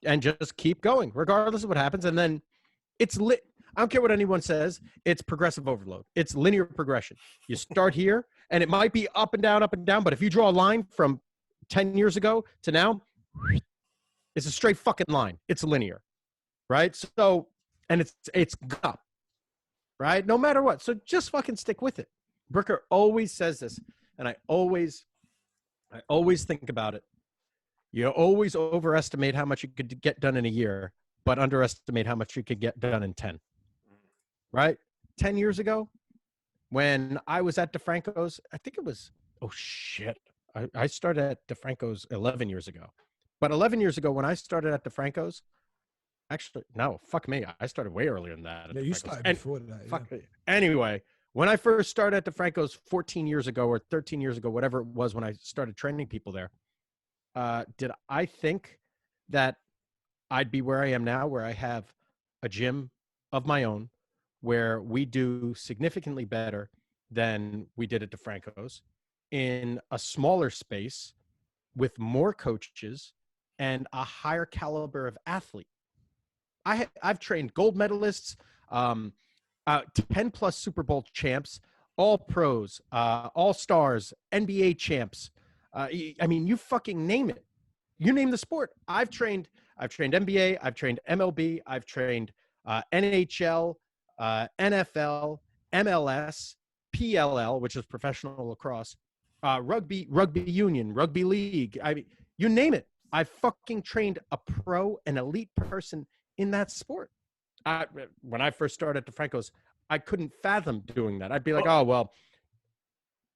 and just keep going regardless of what happens. And then it's lit. I don't care what anyone says. It's progressive overload. It's linear progression. You start here, and it might be up and down, but if you draw a line from 10 years ago to now, it's a straight fucking line. It's linear, right? So, and it's up, right? No matter what. So just fucking stick with it. Brooker always says this, and I always think about it. You always overestimate how much you could get done in a year, but underestimate how much you could get done in 10. Right? 10 years ago, when I was at DeFranco's, I think it was, oh shit. I started at DeFranco's 11 years ago. But 11 years ago, when I started at DeFranco's, actually, no, fuck me. I started way earlier than that. Yeah, you started before that. Fuck me. Anyway, when I first started at DeFranco's 14 years ago or 13 years ago, whatever it was when I started training people there, did I think that I'd be where I am now, where I have a gym of my own, where we do significantly better than we did at DeFranco's in a smaller space with more coaches and a higher caliber of athlete? I've trained gold medalists, 10 plus Super Bowl champs, all pros, all stars, NBA champs. I mean, you fucking name it. You name the sport. I've trained NBA. I've trained MLB. I've trained NHL, NFL, MLS, PLL, which is professional lacrosse, rugby union, rugby league. I mean, you name it. I fucking trained a pro and elite person in that sport. When I first started at DeFranco's, I couldn't fathom doing that. I'd be like, oh, well,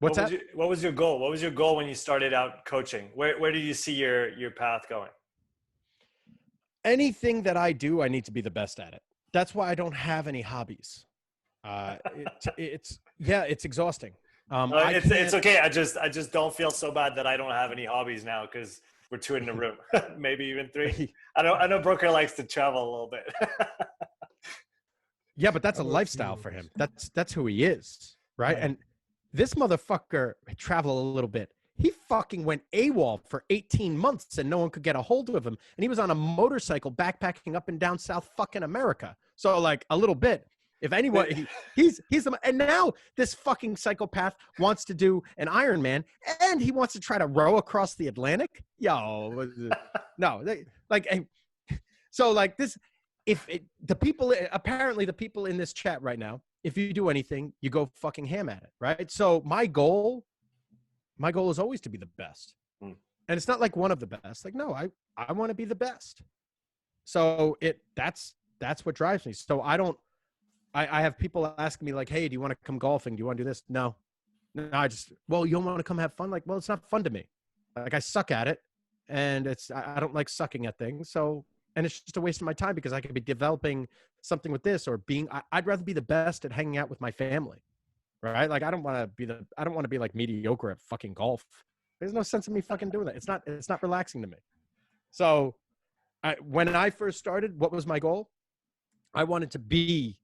what was your goal? What was your goal when you started out coaching? Where do you see your path going? Anything that I do, I need to be the best at it. That's why I don't have any hobbies. It's exhausting. It's okay. I just don't feel so bad that I don't have any hobbies now, because we're 2 in the room, maybe even 3. I know Brooker likes to travel a little bit. Yeah, but that's a lifestyle for him. That's who he is, right? And this motherfucker traveled a little bit. He fucking went AWOL for 18 months and no one could get a hold of him. And he was on a motorcycle backpacking up and down South fucking America. So like a little bit, if anyone, and now this fucking psychopath wants to do an Ironman and he wants to try to row across the Atlantic. Yo, no, so like this, apparently the people in this chat right now, if you do anything, you go fucking ham at it, right? So my goal is always to be the best. And it's not like one of the best. Like, no, I want to be the best. So that's what drives me. So I have people asking me like, hey, do you want to come golfing? Do you want to do this? No, you don't want to come have fun? Like, well, it's not fun to me. Like, I suck at it, and I don't like sucking at things. So, and it's just a waste of my time, because I could be developing something with this, or I'd rather be the best at hanging out with my family. Right? Like, I don't want to be like mediocre at fucking golf. There's no sense in me fucking doing that. It's not relaxing to me. So when I first started, what was my goal? I wanted to be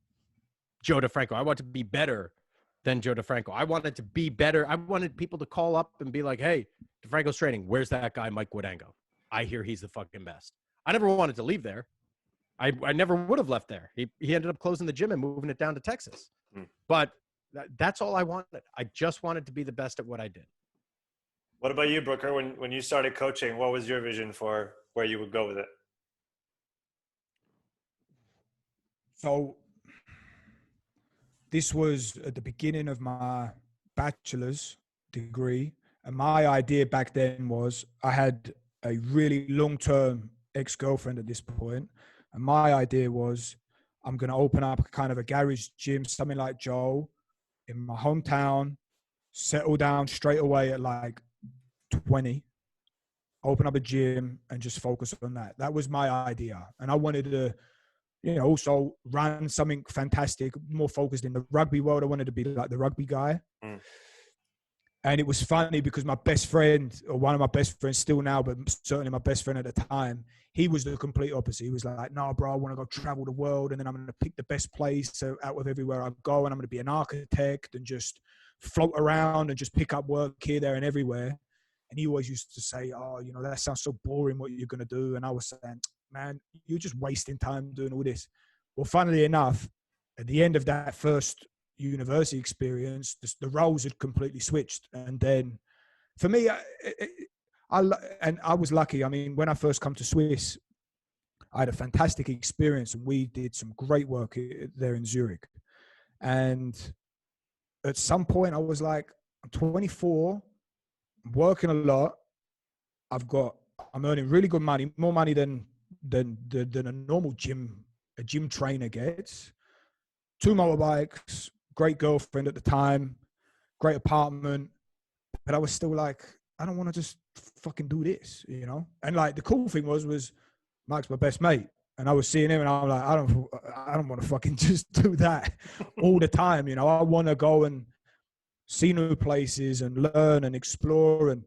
Joe DeFranco. I wanted to be better than Joe DeFranco. I wanted to be better. I wanted people to call up and be like, hey, DeFranco's training. Where's that guy, Mike Guadango? I hear he's the fucking best. I never wanted to leave there. I never would have left there. He ended up closing the gym and moving it down to Texas. But that's all I wanted. I just wanted to be the best at what I did. What about you, Brooker? When you started coaching, what was your vision for where you would go with it? So this was at the beginning of my bachelor's degree. And my idea back then was, I had a really long-term ex-girlfriend at this point. And my idea was, I'm going to open up kind of a garage gym, something like Joe, in my hometown, settle down straight away at like 20, open up a gym and just focus on that. That was my idea. And I wanted to, also run something fantastic, more focused in the rugby world. I wanted to be like the rugby guy. And it was funny because my best friend, or one of my best friends still now, but certainly my best friend at the time, he was the complete opposite. He was like, no, bro, I want to go travel the world, and then I'm going to pick the best place out of everywhere I go, and I'm going to be an architect and just float around and just pick up work here, there, and everywhere. And he always used to say, oh, you know, that sounds so boring what you're going to do. And I was saying, man, you're just wasting time doing all this. Well, funnily enough, at the end of that first university experience, the roles had completely switched. And then for me, I was lucky. I mean, when I first come to Swiss, I had a fantastic experience, and we did some great work there in Zurich. And at some point I was like, I'm 24, I'm working a lot. I'm earning really good money, more money than a normal gym trainer gets. 2 motorbikes, great girlfriend at the time, great apartment. But I was still like, I don't want to just fucking do this, you know? And like, the cool thing was Mike's my best mate. And I was seeing him and I'm like, I don't want to fucking just do that all the time. You know, I want to go and see new places and learn and explore. And,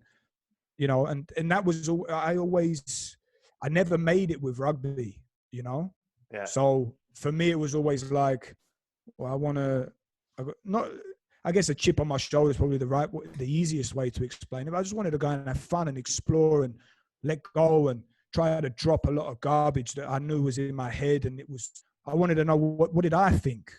you know, and that was, I never made it with rugby, you know? Yeah. So for me, it was always like, well, I guess a chip on my shoulder is probably the easiest way to explain it. But I just wanted to go and have fun and explore and let go and try to drop a lot of garbage that I knew was in my head. And I wanted to know what did I think?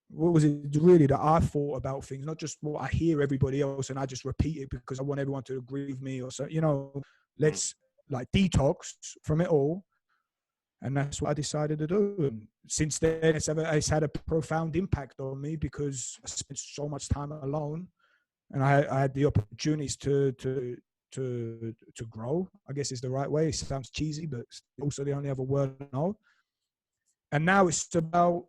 What was it really that I thought about things? Not just what I hear everybody else and I just repeat it because I want everyone to agree with me or so, you know, let's like detox from it all. And that's what I decided to do. And since then, it's had a profound impact on me because I spent so much time alone, and I had the opportunities to grow, I guess is the right way. It sounds cheesy, but it's also the only other word I know. And now it's about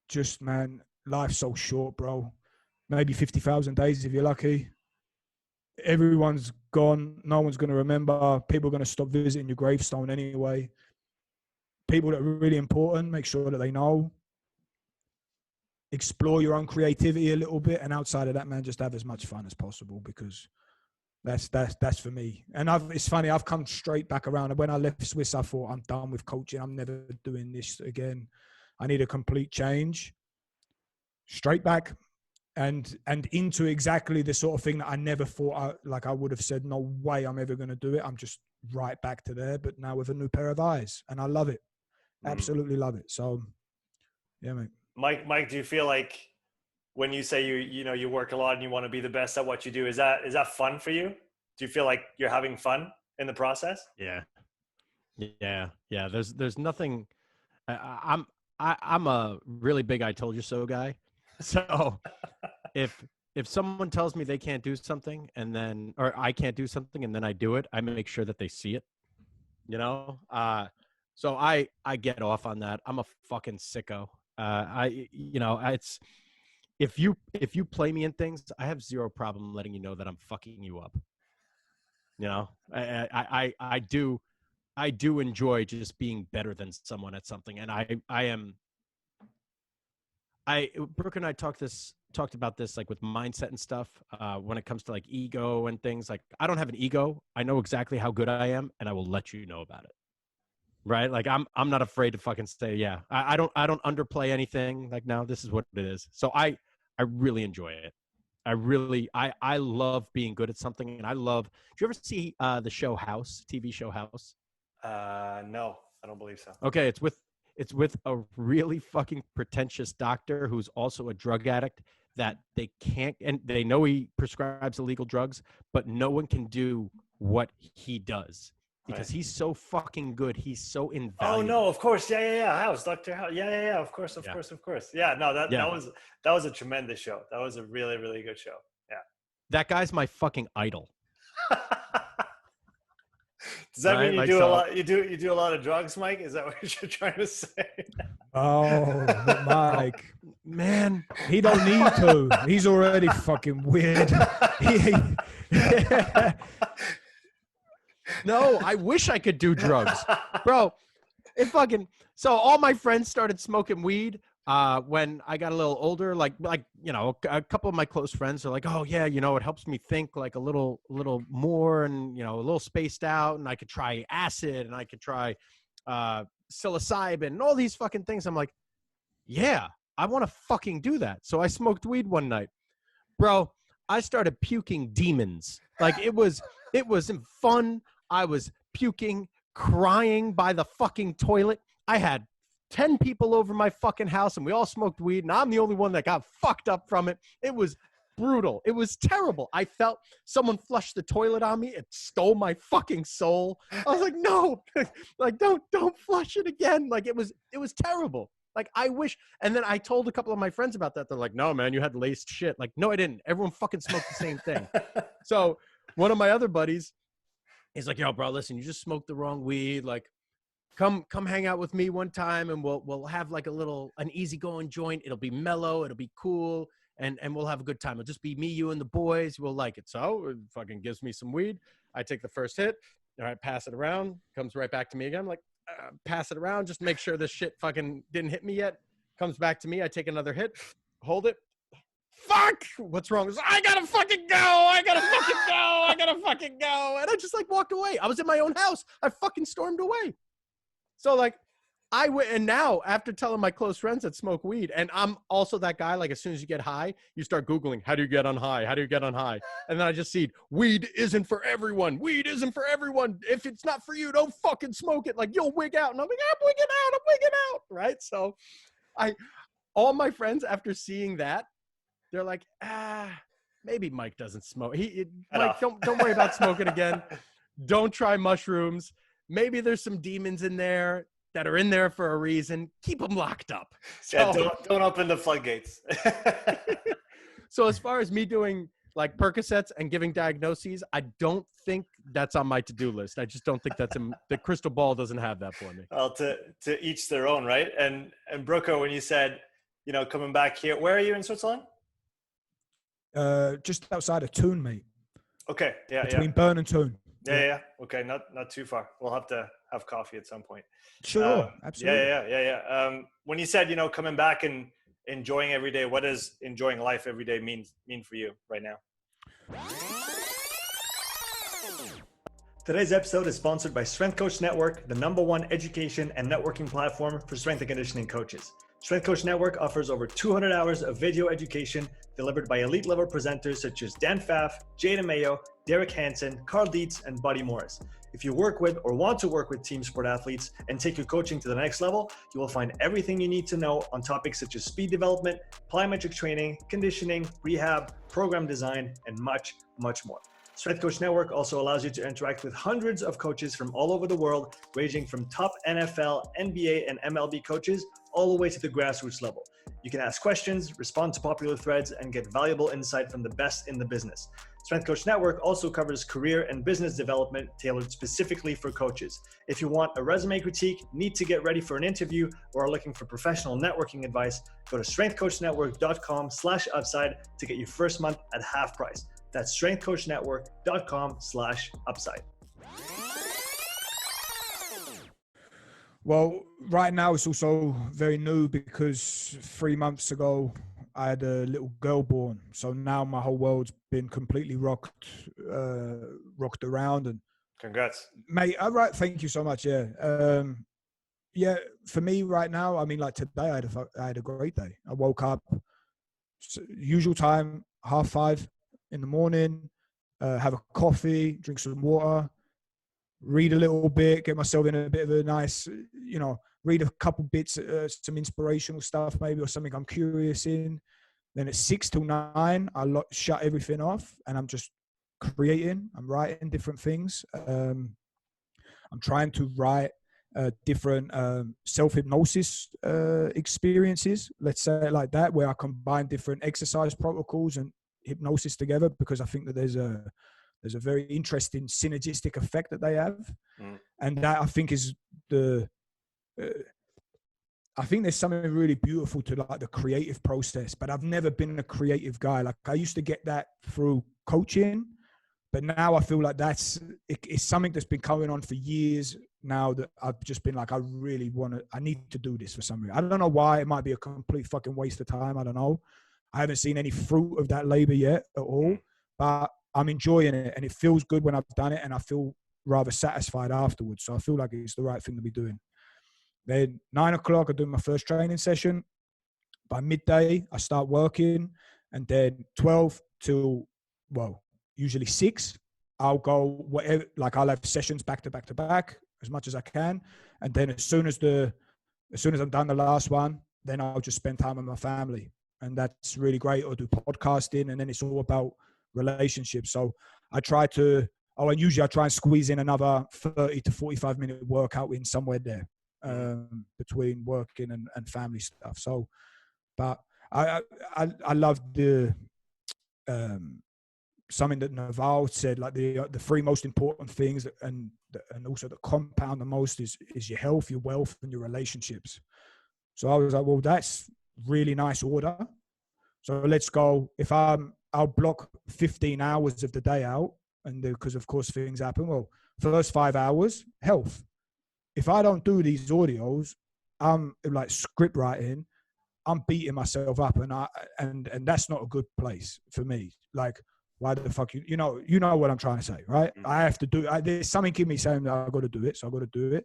just, man, life's so short, bro. Maybe 50,000 days if you're lucky. Everyone's gone. No one's going to remember. People are going to stop visiting your gravestone anyway. People that are really important, make sure that they know. Explore your own creativity a little bit, and outside of that, man, just have as much fun as possible because that's for me. And it's funny, I've come straight back around. And when I left Swiss, I thought, I'm done with coaching. I'm never doing this again. I need a complete change. Straight back and into exactly the sort of thing that I never thought I would have said, no way I'm ever going to do it. I'm just right back to there, but now with a new pair of eyes, and I love it. Absolutely love it. So, yeah, mate. Mike, do you feel like when you say you work a lot and you want to be the best at what you do, is that fun for you? Do you feel like you're having fun in the process? Yeah. There's nothing. I'm a really big I told you so guy. So if someone tells me they can't do something or I can't do something and then I do it, I make sure that they see it. You know. So I get off on that. I'm a fucking sicko. It's if you play me in things, I have zero problem letting you know that I'm fucking you up. You know, I do enjoy just being better than someone at something, and Brooke and I talked about this like with mindset and stuff when it comes to like ego and things. Like, I don't have an ego. I know exactly how good I am, and I will let you know about it. Right? Like I'm not afraid to fucking say, yeah. I don't underplay anything. Like, no, this is what it is. So I really enjoy it. I love being good at something, and I love. Do you ever see the show House, TV show House? No, I don't believe so. Okay, it's with a really fucking pretentious doctor who's also a drug addict that they can't, and they know he prescribes illegal drugs, but no one can do what he does. Because he's so fucking good. He's so invaluable. Oh no, of course. Yeah. House, Dr. House. Yeah. Of course. Yeah, no, that was a tremendous show. That was a really, really good show. Yeah. That guy's my fucking idol. Does that mean you do a lot? You do a lot of drugs, Mike? Is that what you're trying to say? Oh, but Mike, man, he don't need to. He's already fucking weird. No, I wish I could do drugs, bro. So all my friends started smoking weed when I got a little older, like, you know, a couple of my close friends are like, oh yeah, you know, it helps me think like a little more and, you know, a little spaced out, and I could try acid and I could try psilocybin and all these fucking things. I'm like, yeah, I want to fucking do that. So I smoked weed one night, bro. I started puking demons. Like it wasn't fun. I was puking, crying by the fucking toilet. I had 10 people over my fucking house and we all smoked weed, and I'm the only one that got fucked up from it. It was brutal. It was terrible. I felt someone flushed the toilet on me. It stole my fucking soul. I was like, no, like don't flush it again. Like it was terrible. Like I wish. And then I told a couple of my friends about that. They're like, no, man, you had laced shit. Like, no, I didn't. Everyone fucking smoked the same thing. So one of my other buddies, he's like, yo, bro, listen, you just smoked the wrong weed. Like, come hang out with me one time and we'll have like an easygoing joint. It'll be mellow. It'll be cool. And we'll have a good time. It'll just be me, you, and the boys. We'll like it. So it fucking gives me some weed. I take the first hit. All right, pass it around. Comes right back to me again. I'm like, pass it around. Just make sure this shit fucking didn't hit me yet. Comes back to me. I take another hit. Hold it. Fuck! What's wrong? I gotta fucking go! I gotta fucking go! I gotta fucking go! And I just like walked away. I was in my own house. I fucking stormed away. So like I went, and now after telling my close friends that smoke weed, and I'm also that guy, like as soon as you get high, you start Googling, how do you get on high? How do you get on high? And then I just see weed isn't for everyone. Weed isn't for everyone. If it's not for you, don't fucking smoke it. Like you'll wig out. And I'm like, I'm wigging out. Right. So all my friends after seeing that, they're like, maybe Mike doesn't smoke. Mike, don't worry about smoking again. Don't try mushrooms. Maybe there's some demons in there that are in there for a reason. Keep them locked up. So, yeah, don't open the floodgates. So as far as me doing like Percocets and giving diagnoses, I don't think that's on my to-do list. I just don't think that's the crystal ball doesn't have that for me. Well, to each their own, right? And Brooker, when you said, you know, coming back here, where are you in Switzerland? Just outside of Thun, mate. Okay, yeah, between Bern and Thun. Yeah. Okay, not too far. We'll have to have coffee at some point. Sure, absolutely. Yeah. When you said, you know, coming back and enjoying every day, what does enjoying life every day mean for you right now? Today's episode is sponsored by Strength Coach Network, the #1 education and networking platform for strength and conditioning coaches. Strength Coach Network offers over 200 hours of video education delivered by elite level presenters such as Dan Pfaff, Jada Mayo, Derek Hansen, Carl Dietz, and Buddy Morris. If you work with or want to work with team sport athletes and take your coaching to the next level, you will find everything you need to know on topics such as speed development, plyometric training, conditioning, rehab, program design, and much, much more. Strength Coach Network also allows you to interact with hundreds of coaches from all over the world, ranging from top NFL, NBA, and MLB coaches all the way to the grassroots level. You can ask questions, respond to popular threads, and get valuable insight from the best in the business. Strength Coach Network also covers career and business development tailored specifically for coaches. If you want a resume critique, need to get ready for an interview, or are looking for professional networking advice, go to strengthcoachnetwork.com/upside to get your first month at half price. That's strengthcoachnetwork.com/upside. Well, right now it's also very new because 3 months ago I had a little girl born. So now my whole world's been completely rocked around. And congrats, mate. All right, thank you so much. Yeah, yeah. For me right now, I mean, like today, I had a great day. I woke up usual time, 5:30 in the morning. Have a coffee, drink some water, read a little bit, get myself in a bit of a nice, you know, read a couple bits, some inspirational stuff maybe, or something I'm curious in. Then at 6 till 9, I shut everything off and I'm just creating. I'm writing different things. I'm trying to write different self-hypnosis experiences, let's say it like that, where I combine different exercise protocols and hypnosis together, because I think that there's a very interesting synergistic effect that they have. And that I think is I think there's something really beautiful to like the creative process, but I've never been a creative guy. Like I used to get that through coaching, But now I feel like it's something that's been going on for years now, that I've just been like, I need to do this for some reason. I don't know why. It might be a complete fucking waste of time. I don't know. I haven't seen any fruit of that labor yet at all, but I'm enjoying it, and it feels good when I've done it, and I feel rather satisfied afterwards. So I feel like it's the right thing to be doing. Then 9 o'clock, I do my first training session. By midday, I start working, and then 12 till, usually 6, I'll go whatever, like I'll have sessions back to back to back as much as I can. And then as soon as I'm done the last one, then I'll just spend time with my family. And that's really great. Or do podcasting, and then it's all about relationships. So I try and squeeze in another 30 to 45 minute workout in somewhere there, between working and family stuff. So, but I love the, something that Naval said, like the 3 most important things, and also the compound the most is your health, your wealth, and your relationships. So I was like, well, that's really nice order. So let's go. I'll block 15 hours of the day out, and because of course things happen. Well, first 5 hours, health. If I don't do these audios, I'm like script writing, I'm beating myself up, and that's not a good place for me. Like, why the fuck you know what I'm trying to say, right? I have to do. There's something in me saying that I've got to do it, so I've got to do it.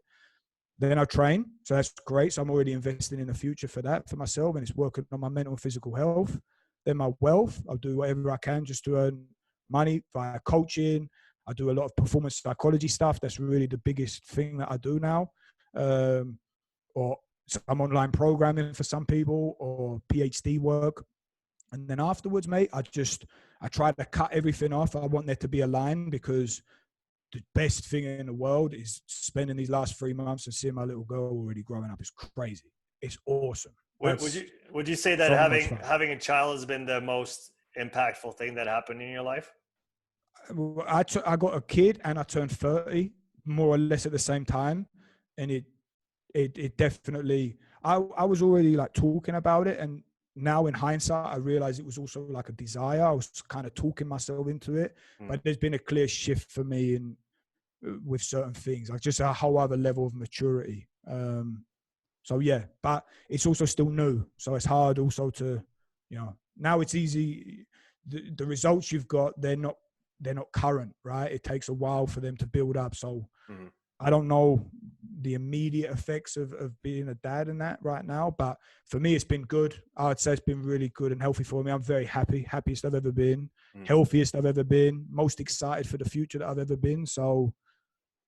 Then I train, so that's great. So I'm already investing in the future for that, for myself, and it's working on my mental and physical health. Then my wealth, I'll do whatever I can just to earn money via coaching. I do a lot of performance psychology stuff. That's really the biggest thing that I do now. Or some online programming for some people, or PhD work. And then afterwards, mate, I try to cut everything off. I want there to be a line, because the best thing in the world is spending these last 3 months and seeing my little girl already growing up. It's crazy. It's awesome. Would you say that so having a child has been the most impactful thing that happened in your life? I got a kid and I turned 30 more or less at the same time, and it definitely, I was already like talking about it, and now in hindsight I realized it was also like a desire. I was kind of talking myself into it, but there's been a clear shift for me with certain things, like just a whole other level of maturity. So yeah, but it's also still new, so it's hard also to, now it's easy. The results you've got, they're not current, right? It takes a while for them to build up. So I don't know the immediate effects of being a dad and that right now, but for me, it's been good. I would say it's been really good and healthy for me. I'm very happiest I've ever been, healthiest I've ever been, most excited for the future that I've ever been. So,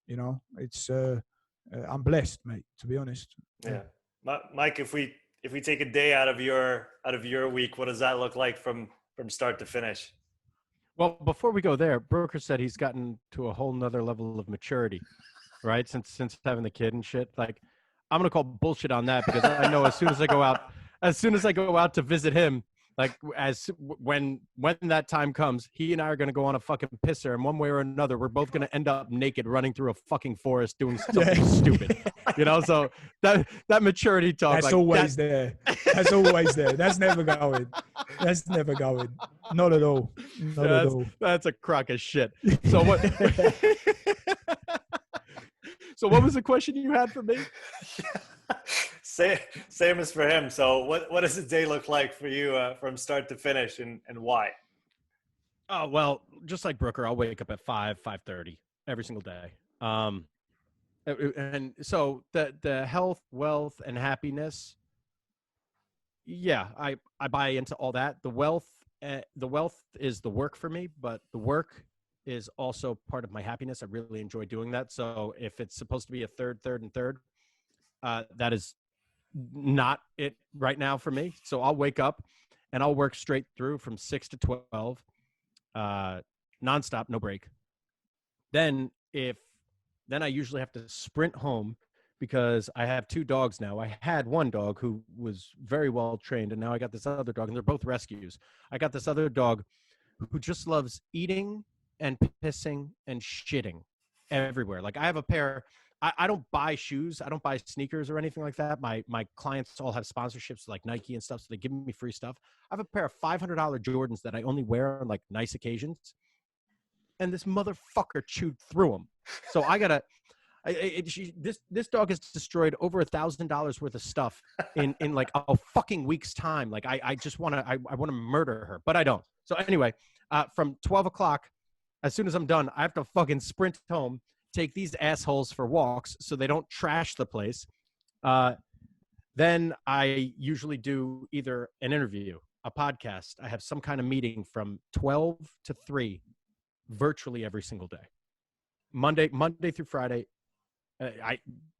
it's, I'm blessed, mate, to be honest. Yeah. Mike, if we take a day out of your week, what does that look like from start to finish? Well, before we go there, Brooker said he's gotten to a whole nother level of maturity, right? Since having the kid and shit. Like, I'm gonna call bullshit on that, because I know as soon as I go out to visit him, like when that time comes, he and I are gonna go on a fucking pisser, and one way or another, we're both gonna end up naked running through a fucking forest doing something stupid. So that maturity talk. That's always there. That's always there. That's never going. That's never going. Not at all. Not at all. That's a crock of shit. So what? So what was the question you had for me? Same as for him. So what does a day look like for you from start to finish, and why? Oh, well, just like Brooker, I'll wake up at 5:30 every single day. And so the health, wealth, and happiness, yeah, I buy into all that. The wealth is the work for me, but the work is also part of my happiness. I really enjoy doing that. So if it's supposed to be a third, and third, that is not it right now for me. So I'll wake up and I'll work straight through from 6 to 12, nonstop, no break. Then I usually have to sprint home, because I have 2 dogs now. I had one dog who was very well trained, and now I got this other dog, and they're both rescues. I got this other dog who just loves eating and pissing and shitting everywhere. Like, I have a pair. I don't buy shoes. I don't buy sneakers or anything like that. My clients all have sponsorships like Nike and stuff, so they give me free stuff. I have a pair of $500 Jordans that I only wear on like nice occasions. and this motherfucker chewed through them. So I gotta. This dog has destroyed over $1,000 worth of stuff in like a fucking week's time. Like I just want to I want to murder her, but I don't. So anyway, from 12 o'clock, as soon as I'm done, I have to fucking sprint home, take these assholes for walks so they don't trash the place. Then I usually do either an interview, a podcast. I have some kind of meeting from 12 to 3 virtually every single day. Monday through Friday.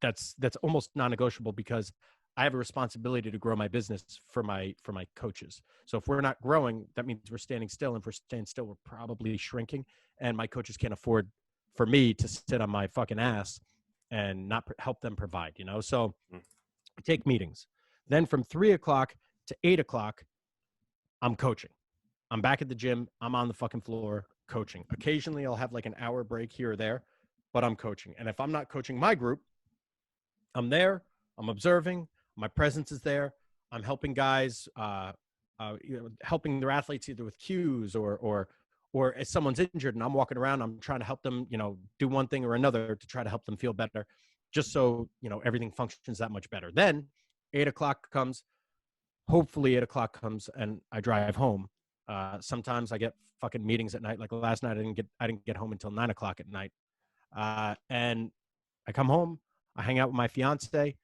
That's almost non-negotiable because I have a responsibility to grow my business for my coaches. So if we're not growing, that means we're standing still. And if we're staying still, we're probably shrinking. And my coaches can't afford for me to sit on my fucking ass and not help them provide, you know? So I take meetings. Then from 3 o'clock to 8 o'clock, I'm coaching. I'm back at the gym. I'm on the fucking floor coaching. Occasionally I'll have like an hour break here or there, but I'm coaching. And if I'm not coaching my group, I'm there, I'm observing, my presence is there. I'm helping guys, helping their athletes either with cues or if someone's injured and I'm walking around, I'm trying to help them, do one thing or another to try to help them feel better, just so, everything functions that much better. Then 8 o'clock comes, hopefully 8 o'clock comes and I drive home. Sometimes I get fucking meetings at night. Like last night, I didn't get home until 9 o'clock at night. And I come home, I hang out with my fiance,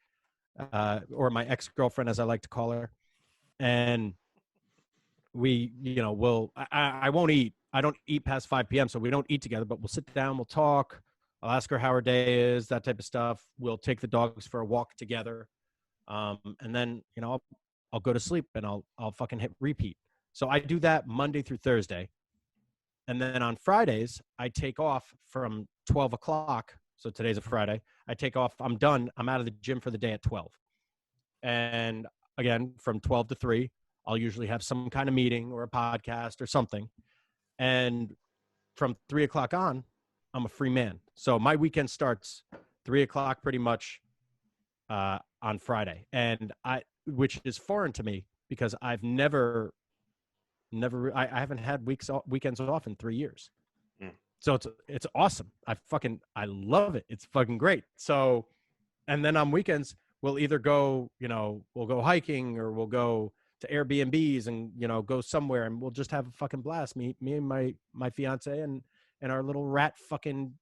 or my ex-girlfriend, as I like to call her. And we, I won't eat. I don't eat past 5 p.m. So we don't eat together, but we'll sit down, we'll talk. I'll ask her how her day is, that type of stuff. We'll take the dogs for a walk together. And then, I'll go to sleep and I'll fucking hit repeat. So I do that Monday through Thursday. And then on Fridays, I take off from 12 o'clock. So today's a Friday. I take off. I'm done. I'm out of the gym for the day at 12. And again, from 12 to 3, I'll usually have some kind of meeting or a podcast or something. And from 3 o'clock on, I'm a free man. So my weekend starts 3 o'clock pretty much on Friday. And which is foreign to me because I've never, I haven't had weekends off in 3 years. So it's awesome. I love it. It's fucking great. So, and then on weekends, we'll either go, we'll go hiking or we'll go to Airbnbs and, go somewhere and we'll just have a fucking blast. Me and my fiance and our little rat fucking,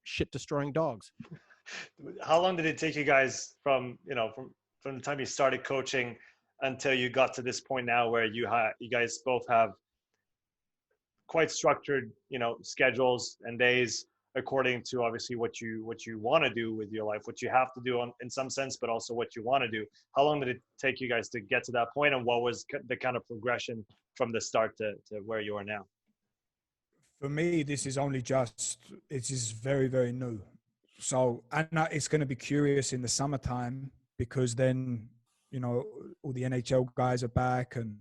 shit destroying dogs. How long did it take you guys from the time you started coaching until you got to this point now where you guys both have quite structured, schedules and days according to obviously what you want to do with your life, what you have to do in some sense, but also what you want to do. How long did it take you guys to get to that point, and what was the kind of progression from the start to where you are now? For me, this is very, very new. So, and it's going to be curious in the summertime because then, all the NHL guys are back and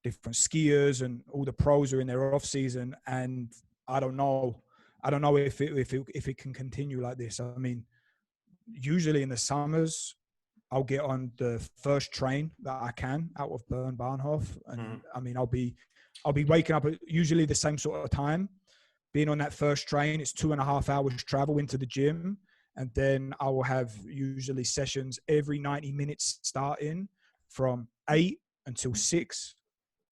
different skiers and all the pros are in their off season. And I don't know if it can continue like this. I mean, usually in the summers, I'll get on the first train that I can out of Bern Bahnhof. And I mean, I'll be waking up at usually the same sort of time, being on that first train. It's 2.5 hours travel into the gym. And then I will have usually sessions every 90 minutes starting from 8 until 6.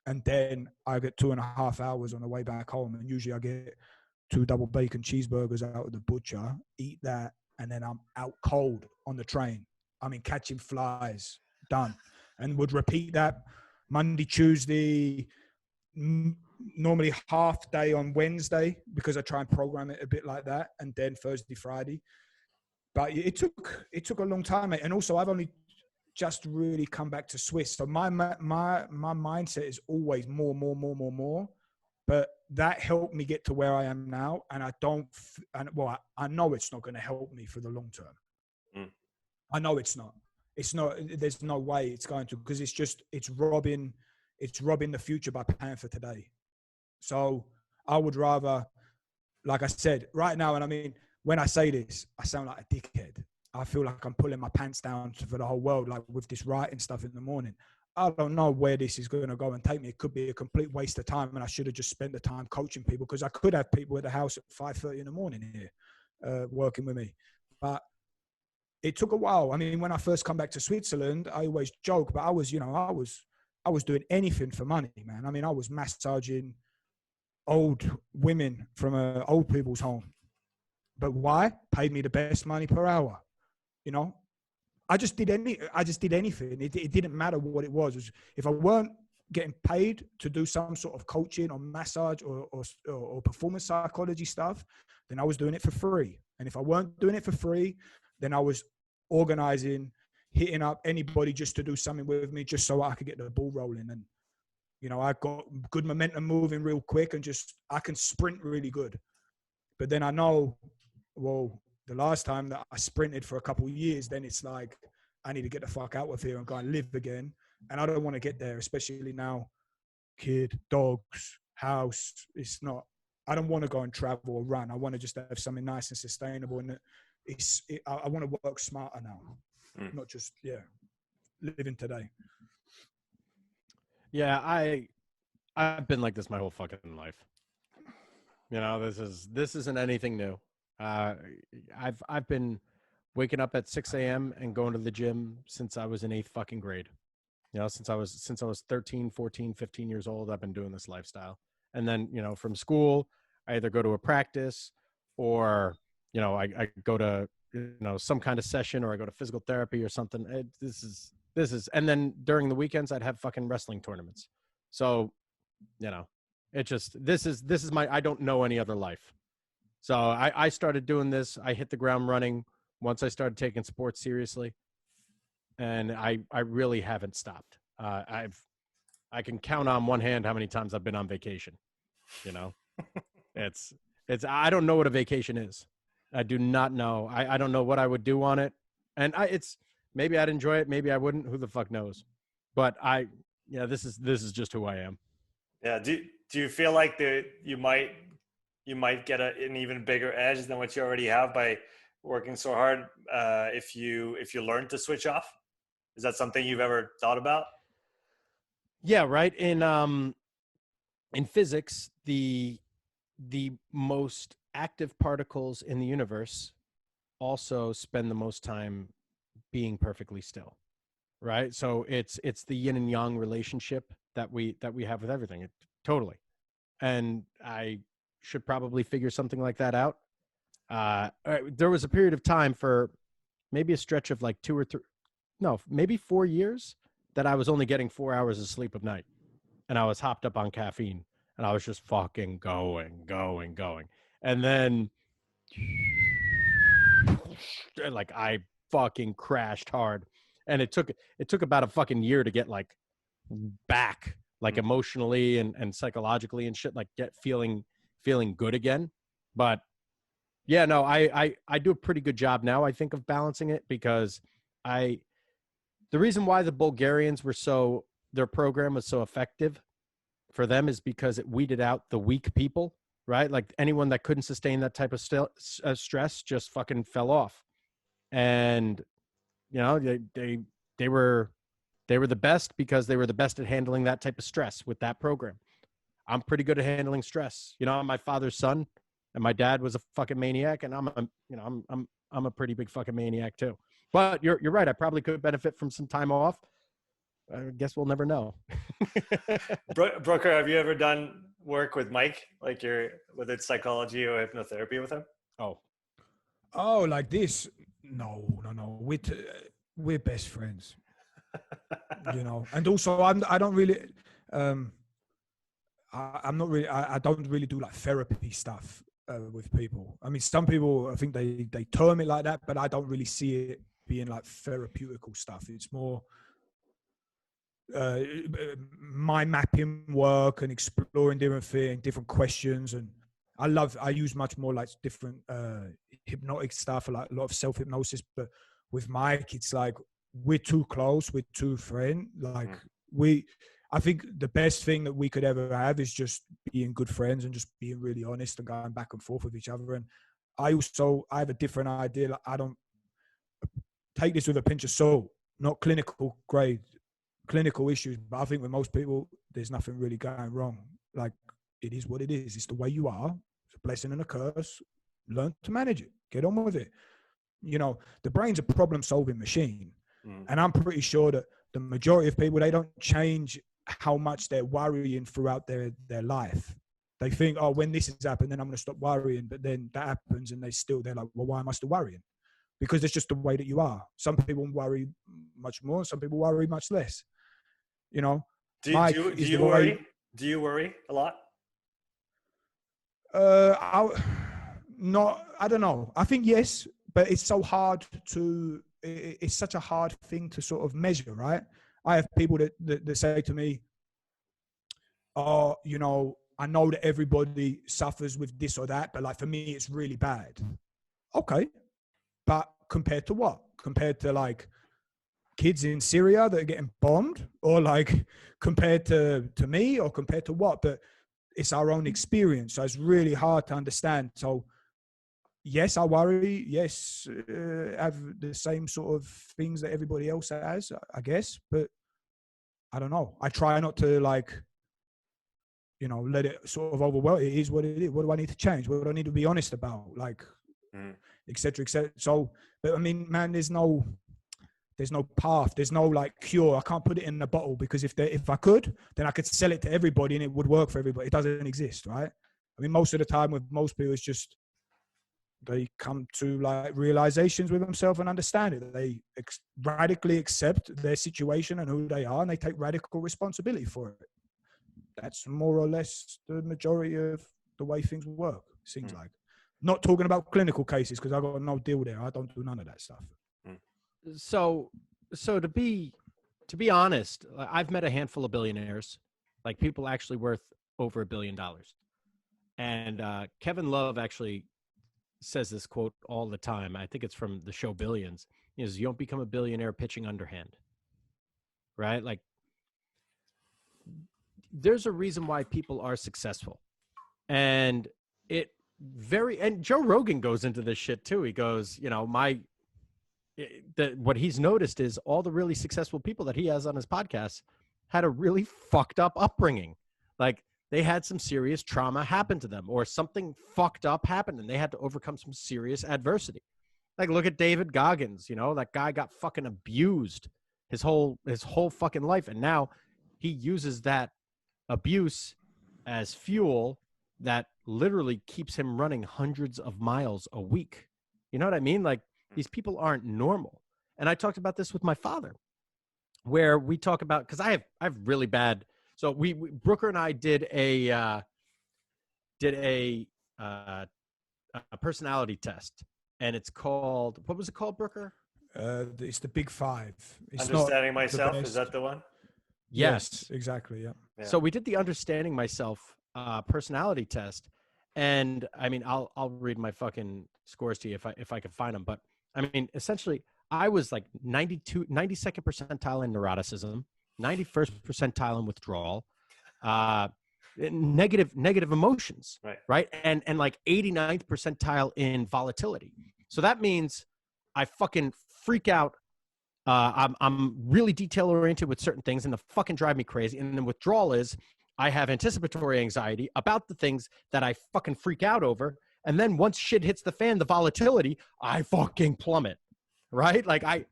And then I get 2.5 hours on the way back home. And usually I get 2 double bacon cheeseburgers out of the butcher, eat that, and then I'm out cold on the train. I mean, catching flies, done. And would repeat that Monday, Tuesday, normally half day on Wednesday because I try and program it a bit like that. And then Thursday, Friday. But it took a long time, mate. And also I've only just really come back to Swiss. So my mindset is always more. But that helped me get to where I am now. And I know it's not going to help me for the long term. I know it's not. There's no way it's going to, because it's robbing the future by paying for today. So I would rather, like I said, right now, and I mean, when I say this, I sound like a dickhead. I feel like I'm pulling my pants down for the whole world, like with this writing stuff in the morning. I don't know where this is going to go and take me. It could be a complete waste of time, and I should have just spent the time coaching people, because I could have people at the house at 5:30 in the morning here working with me. But it took a while. I mean, when I first come back to Switzerland, I always joke, but I was doing anything for money, man. I mean, I was massaging old women from an old people's home. But why? Paid me the best money per hour, you know? I just did anything. It didn't matter what it was. If I weren't getting paid to do some sort of coaching or massage or performance psychology stuff, then I was doing it for free. And if I weren't doing it for free, then I was organizing, hitting up anybody just to do something with me, just so I could get the ball rolling. And, you know, I got good momentum moving real quick, and I can sprint really good. But then I know, well, the last time that I sprinted for a couple of years, then it's like, I need to get the fuck out of here and go and live again. And I don't want to get there, especially now, kid, dogs, house. I don't want to go and travel or run. I want to just have something nice and sustainable. And I want to work smarter now, not just, living today. Yeah, I've been like this my whole fucking life. You know, this isn't anything new. I've been waking up at 6 a.m. and going to the gym since I was in 8th fucking grade. You know, since I was 13, 14, 15 years old, I've been doing this lifestyle. And then, you know, from school, I either go to a practice or, you know, I go to, you know, some kind of session, or I go to physical therapy or something. This is, and then during the weekends, I'd have fucking wrestling tournaments. So, you know, it just, this is my, I don't know any other life. So I started doing this. I hit the ground running once I started taking sports seriously, and I really haven't stopped. I can count on one hand how many times I've been on vacation. You know, it's I don't know what a vacation is. I do not know. I don't know what I would do on it, and maybe I'd enjoy it, maybe I wouldn't. Who the fuck knows? But this is just who I am. Yeah. Do you feel like you might get an even bigger edge than what you already have by working so hard if you learn to switch off? Is that something you've ever thought about? Yeah, right. In physics, the most active particles in the universe also spend the most time being perfectly still, right? So it's the yin and yang relationship that we have with everything. Totally. And I should probably figure something like that out. There was a period of time for maybe a stretch of like 4 years that I was only getting 4 hours of sleep a night, and I was hopped up on caffeine, and I was just fucking going. And then like I fucking crashed hard, and it took about a fucking year to get like back, like emotionally and psychologically and shit, like get feeling good again. But yeah, no, I do a pretty good job now, I think, of balancing it, because the reason why the Bulgarians their program was so effective for them is because it weeded out the weak people, right? Like anyone that couldn't sustain that type of stress just fucking fell off. And, you know, they were the best because they were the best at handling that type of stress with that program. I'm pretty good at handling stress. You know, I'm my father's son, and my dad was a fucking maniac, and I'm a pretty big fucking maniac too. But you're right. I probably could benefit from some time off. I guess we'll never know. Brooker, have you ever done work with Mike, like whether it's psychology or hypnotherapy with him? Oh, like this? No. We're best friends. You know, and also I don't really, I'm not really, I don't really do like therapy stuff with people. I mean, some people, I think they term it like that, but I don't really see it being like therapeutical stuff. It's more mind mapping work and exploring different things, different questions. And I use much more like different hypnotic stuff, like a lot of self-hypnosis. But with Mike, it's like we're too close, we're too friends. Like I think the best thing that we could ever have is just being good friends and just being really honest and going back and forth with each other. And I have a different idea. Like, I don't take this with a pinch of salt, not clinical grade clinical issues, but I think with most people, there's nothing really going wrong. Like, it is what it is. It's the way you are. It's a blessing and a curse. Learn to manage it. Get on with it. You know, the brain's a problem-solving machine. And I'm pretty sure that the majority of people, they don't change how much they're worrying throughout their life. They think, oh, when this has happened, then I'm going to stop worrying. But then that happens and they're like, well, why am I still worrying? Because it's just the way that you are. Some people worry much more. Some people worry much less. You know, do you worry? Do you worry a lot? I don't know. I think yes, but it's so hard it's such a hard thing to sort of measure, right? I have people that say to me, oh, you know, I know that everybody suffers with this or that, but like for me, it's really bad. Okay. But compared to what? Compared to like kids in Syria that are getting bombed, or like compared to me, or compared to what? But it's our own experience. So it's really hard to understand. So yes, I worry. Yes, have the same sort of things that everybody else has, I guess. But I don't know. I try not to like, you know, let it sort of overwhelm. It is what it is. What do I need to change? What do I need to be honest about? Like, et cetera, et cetera. So, but I mean, man, there's no path. There's no like cure. I can't put it in a bottle, because if I could, then I could sell it to everybody and it would work for everybody. It doesn't exist, right? I mean, most of the time with most people, it's just they come to like realizations with themselves and understand it. They radically accept their situation and who they are, and they take radical responsibility for it. That's more or less the majority of the way things work, seems like. Not talking about clinical cases, because I've got no deal there. I don't do none of that stuff. So to be honest, I've met a handful of billionaires, like people actually worth over $1 billion. And Kevin Love actually says this quote all the time. I think it's from the show Billions. He says, you don't become a billionaire pitching underhand, right? Like, there's a reason why people are successful. And Joe Rogan goes into this shit too. He goes, you know, what he's noticed is all the really successful people that he has on his podcast had a really fucked up upbringing. Like, they had some serious trauma happen to them, or something fucked up happened and they had to overcome some serious adversity. Like, look at David Goggins, you know, that guy got fucking abused his whole fucking life. And now he uses that abuse as fuel that literally keeps him running hundreds of miles a week. You know what I mean? Like, these people aren't normal. And I talked about this with my father, where we talk about, because I have really bad. So we Brooker and I did a personality test, and it's called, what was it called, Brooker? It's the Big Five. It's Understanding Myself. Is that the one? Yes, exactly. Yeah. So we did the Understanding Myself personality test, and I mean, I'll read my fucking scores to you if I can find them. But I mean, essentially, I was like 92nd percentile in neuroticism, 91st percentile in withdrawal, negative emotions, right? And like 89th percentile in volatility. So that means I fucking freak out. I'm really detail oriented with certain things, and they fucking drive me crazy. And then withdrawal is I have anticipatory anxiety about the things that I fucking freak out over. And then once shit hits the fan, the volatility, I fucking plummet, right? Like I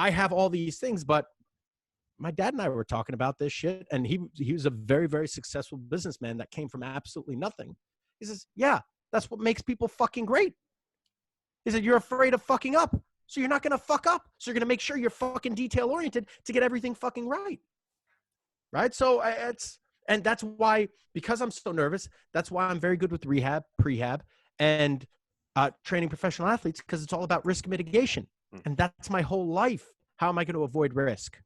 have all these things, but my dad and I were talking about this shit, and he was a very, very successful businessman that came from absolutely nothing. He says, yeah, that's what makes people fucking great. He said, you're afraid of fucking up, so you're not going to fuck up. So you're going to make sure you're fucking detail oriented to get everything fucking right. Right? So and that's why, because I'm so nervous, that's why I'm very good with rehab, prehab, and training professional athletes, because it's all about risk mitigation. And that's my whole life. How am I going to avoid risk?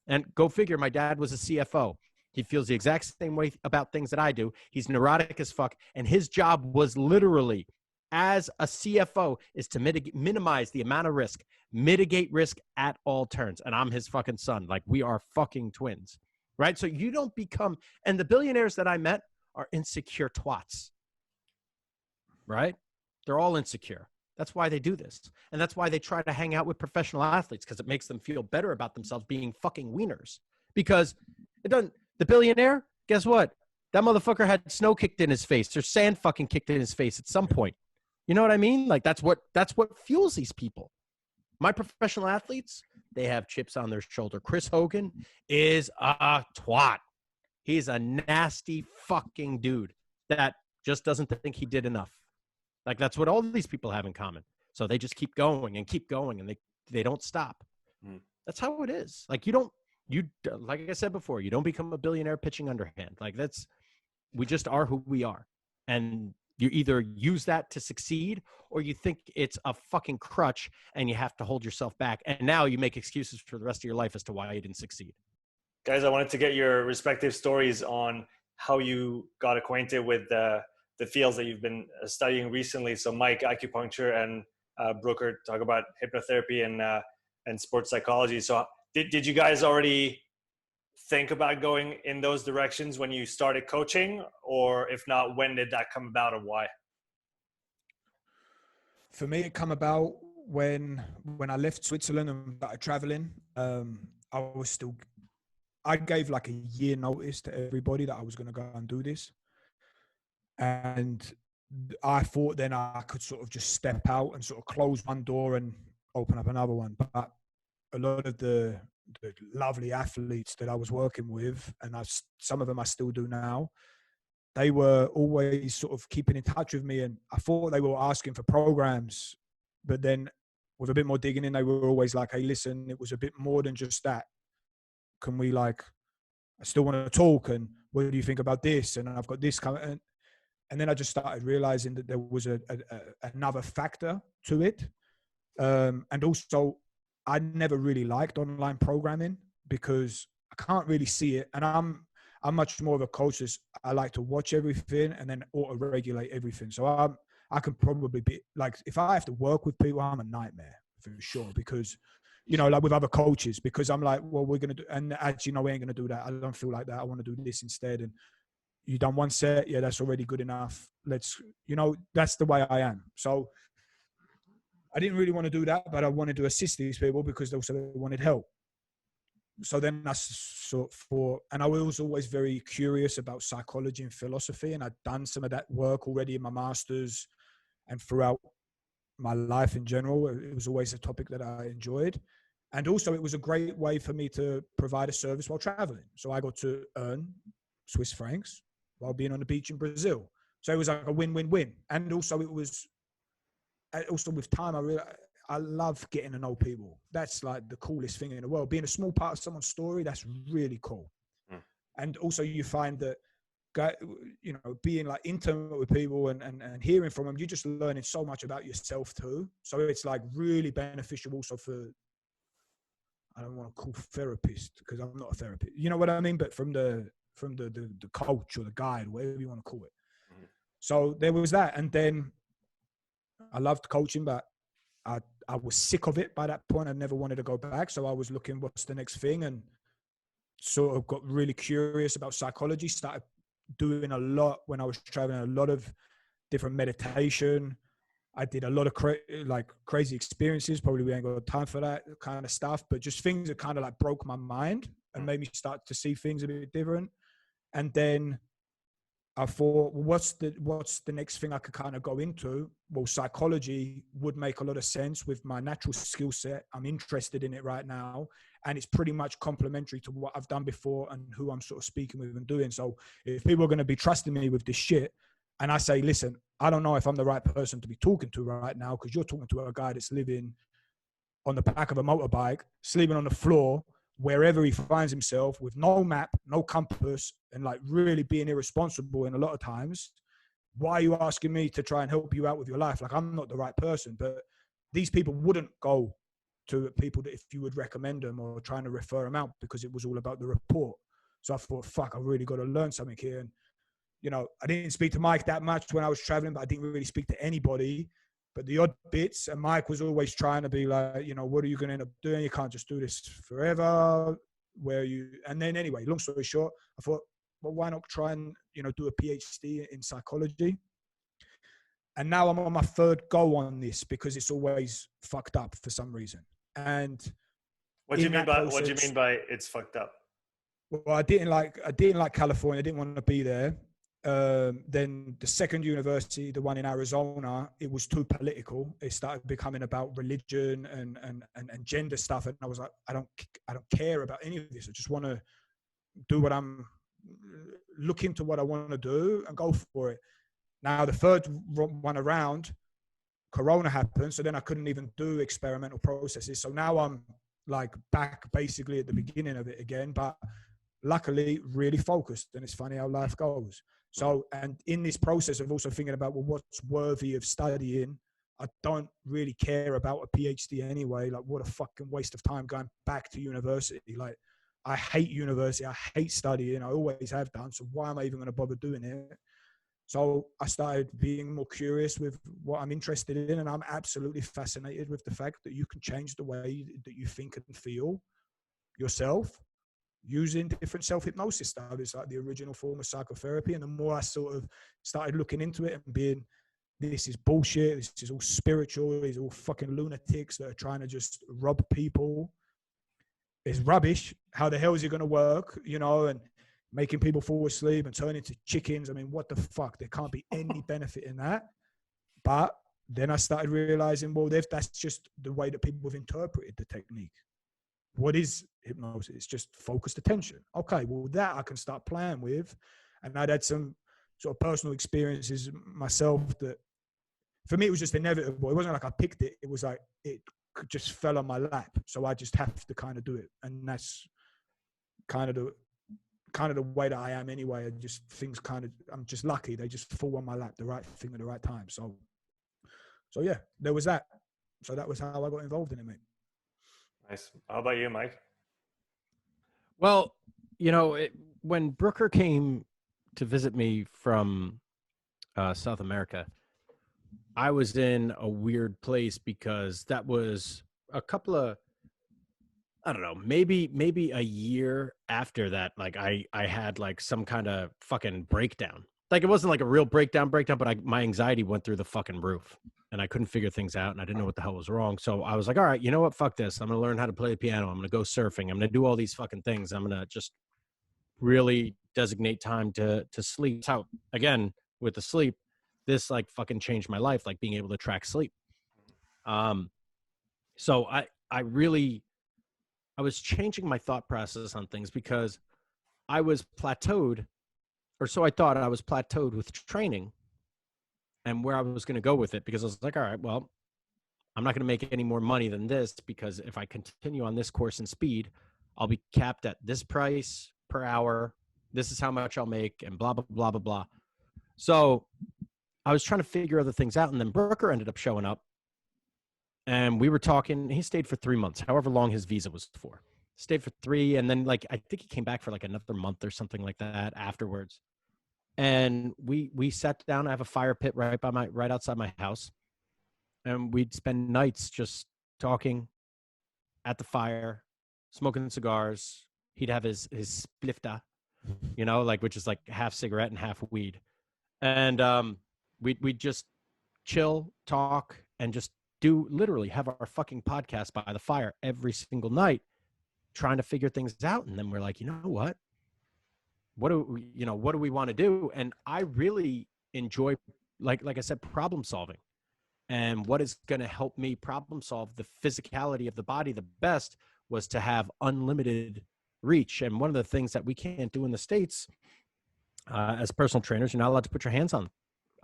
And go figure, my dad was a CFO. He feels the exact same way about things that I do. He's neurotic as fuck. And his job was literally, as a CFO, is to minimize the amount of risk, mitigate risk at all turns. And I'm his fucking son. Like, we are fucking twins, right? So you don't become, and the billionaires that I met are insecure twats, right? They're all insecure. That's why they do this. And that's why they try to hang out with professional athletes, because it makes them feel better about themselves being fucking wieners. because it doesn't. The billionaire, guess what? That motherfucker had snow kicked in his face or sand fucking kicked in his face at some point. You know what I mean? Like that's what fuels these people. My professional athletes, they have chips on their shoulder. Chris Hogan is a twat. He's a nasty fucking dude that just doesn't think he did enough. Like that's what all these people have in common. So they just keep going and they don't stop. That's how it is. Like like I said before, you don't become a billionaire pitching underhand. Like we just are who we are. And you either use that to succeed or you think it's a fucking crutch and you have to hold yourself back. And now you make excuses for the rest of your life as to why you didn't succeed. Guys, I wanted to get your respective stories on how you got acquainted with the fields that you've been studying recently. So Mike, acupuncture, and Brooker talk about hypnotherapy and sports psychology. So did you guys already think about going in those directions when you started coaching? Or if not, when did that come about and why? For me, it come about when I left Switzerland and started traveling. I gave like a year notice to everybody that I was going to go and do this. And I thought then I could sort of just step out and sort of close one door and open up another one. But a lot of the lovely athletes that I was working with, and some of them I still do now, they were always sort of keeping in touch with me. And I thought they were asking for programs, but then with a bit more digging in, they were always like, hey, listen, it was a bit more than just that. Can we I still want to talk, and what do you think about this? And I've got this coming. And then I just started realizing that there was another factor to it. And also, I never really liked online programming because I can't really see it. And I'm much more of a coach. I like to watch everything and then auto-regulate everything. So I can probably be like, if I have to work with people, I'm a nightmare for sure, because like with other coaches, because I'm like, well, we're going to do, and actually, no, we ain't going to do that. I don't feel like that. I want to do this instead. And you done one set. Yeah, that's already good enough. That's the way I am. So I didn't really want to do that, but I wanted to assist these people because they also wanted help. So then and I was always very curious about psychology and philosophy. And I'd done some of that work already in my master's and throughout my life in general. It was always a topic that I enjoyed. And also it was a great way for me to provide a service while traveling. So I got to earn Swiss francs while being on the beach in Brazil. So it was like a win-win-win. And also with time, I realized I love getting to know people. That's like the coolest thing in the world. Being a small part of someone's story, that's really cool. And also you find that, being like intimate with people and hearing from them, you're just learning so much about yourself too. So it's like really beneficial also for, I don't want to call therapist because I'm not a therapist. You know what I mean? But from the coach or the guide, whatever you want to call it. So there was that. And then I loved coaching, but I was sick of it by that point. I never wanted to go back. So I was looking, what's the next thing? And sort of got really curious about psychology, started doing a lot when I was traveling, a lot of different meditation. I did a lot of crazy experiences. Probably we ain't got time for that kind of stuff, but just things that kind of like broke my mind and made me start to see things a bit different. And then I thought, well, what's the next thing I could kind of go into? Well, psychology would make a lot of sense with my natural skill set. I'm interested in it right now. And it's pretty much complementary to what I've done before and who I'm sort of speaking with and doing. So if people are going to be trusting me with this shit, and I say, listen, I don't know if I'm the right person to be talking to right now, because you're talking to a guy that's living on the back of a motorbike, sleeping on the floor, wherever he finds himself, with no map, no compass, and like really being irresponsible in a lot of times. Why are you asking me to try and help you out with your life? Like, I'm not the right person. But these people wouldn't go to people that if you would recommend them or trying to refer them out, because it was all about the report. So I thought, fuck, I really got to learn something here. And, I didn't speak to Mike that much when I was traveling, but I didn't really speak to anybody. But the odd bits, and Mike was always trying to be like, what are you going to end up doing? You can't just do this forever. And then anyway, long story short, I thought, well, why not try and, do a PhD in psychology? And now I'm on my third go on this because it's always fucked up for some reason. And what do you mean by it's fucked up? Well, I didn't like California. I didn't want to be there. Then the second university, the one in Arizona, it was too political. It started becoming about religion and gender stuff, and I was like, I don't care about any of this. I just want to do what I'm look into what I want to do and go for it. Now the third one around, Corona happened, so then I couldn't even do experimental processes. So now I'm like back basically at the beginning of it again, but luckily really focused. And it's funny how life goes. So, and in this process of also thinking about, well, what's worthy of studying, I don't really care about a PhD anyway. Like, what a fucking waste of time going back to university. Like, I hate university. I hate studying. I always have done. So why am I even going to bother doing it? So I started being more curious with what I'm interested in. And I'm absolutely fascinated with the fact that you can change the way that you think and feel yourself using different self-hypnosis stuff. It's like the original form of psychotherapy. And the more I sort of started looking into it and being, this is bullshit, this is all spiritual, these are all fucking lunatics that are trying to just rob people. It's rubbish. How the hell is it going to work? You know, and making people fall asleep and turn into chickens. I mean, what the fuck? There can't be any benefit in that. But then I started realizing, well, that's just the way that people have interpreted the technique. What is hypnosis? It's just focused attention. Okay, well, that I can start playing with. And I'd had some sort of personal experiences myself that, for me, it was just inevitable. It wasn't like I picked it. It was like it just fell on my lap. So I just have to kind of do it. And that's kind of the way that I am anyway. I'm just lucky. They just fall on my lap, the right thing at the right time. So yeah, there was that. So that was how I got involved in it, mate. Nice. How about you, Mike? Well, you know, when Brooker came to visit me from South America, I was in a weird place because that was a couple of, I don't know, maybe a year after that, like I had like some kind of fucking breakdown. Like it wasn't like a real breakdown, but my anxiety went through the fucking roof and I couldn't figure things out and I didn't know what the hell was wrong. So I was like, all right, you know what? Fuck this. I'm going to learn how to play the piano. I'm going to go surfing. I'm going to do all these fucking things. I'm going to just really designate time to sleep. So again, with the sleep, this like fucking changed my life, like being able to track sleep. So I was changing my thought process on things because I was plateaued, or so I thought I was plateaued with training and where I was going to go with it, because I was like, all right, well, I'm not going to make any more money than this, because if I continue on this course and speed, I'll be capped at this price per hour. This is how much I'll make, and blah, blah, blah, blah, blah. So I was trying to figure other things out. And then Brooker ended up showing up and we were talking. He stayed for 3 months, however long his visa was for. Stayed for 3. And then like, I think he came back for like another month or something like that afterwards. And we sat down. I have a fire pit right outside my house. And we'd spend nights just talking at the fire, smoking cigars. He'd have his splifta, you know, like, which is like half cigarette and half weed. And we'd just chill, talk, and just literally have our fucking podcast by the fire every single night, trying to figure things out. And then we're like, you know what? What do we want to do? And I really enjoy, like I said, problem solving. And what is going to help me problem solve the physicality of the body the best was to have unlimited reach. And one of the things that we can't do in the States, as personal trainers, you're not allowed to put your hands on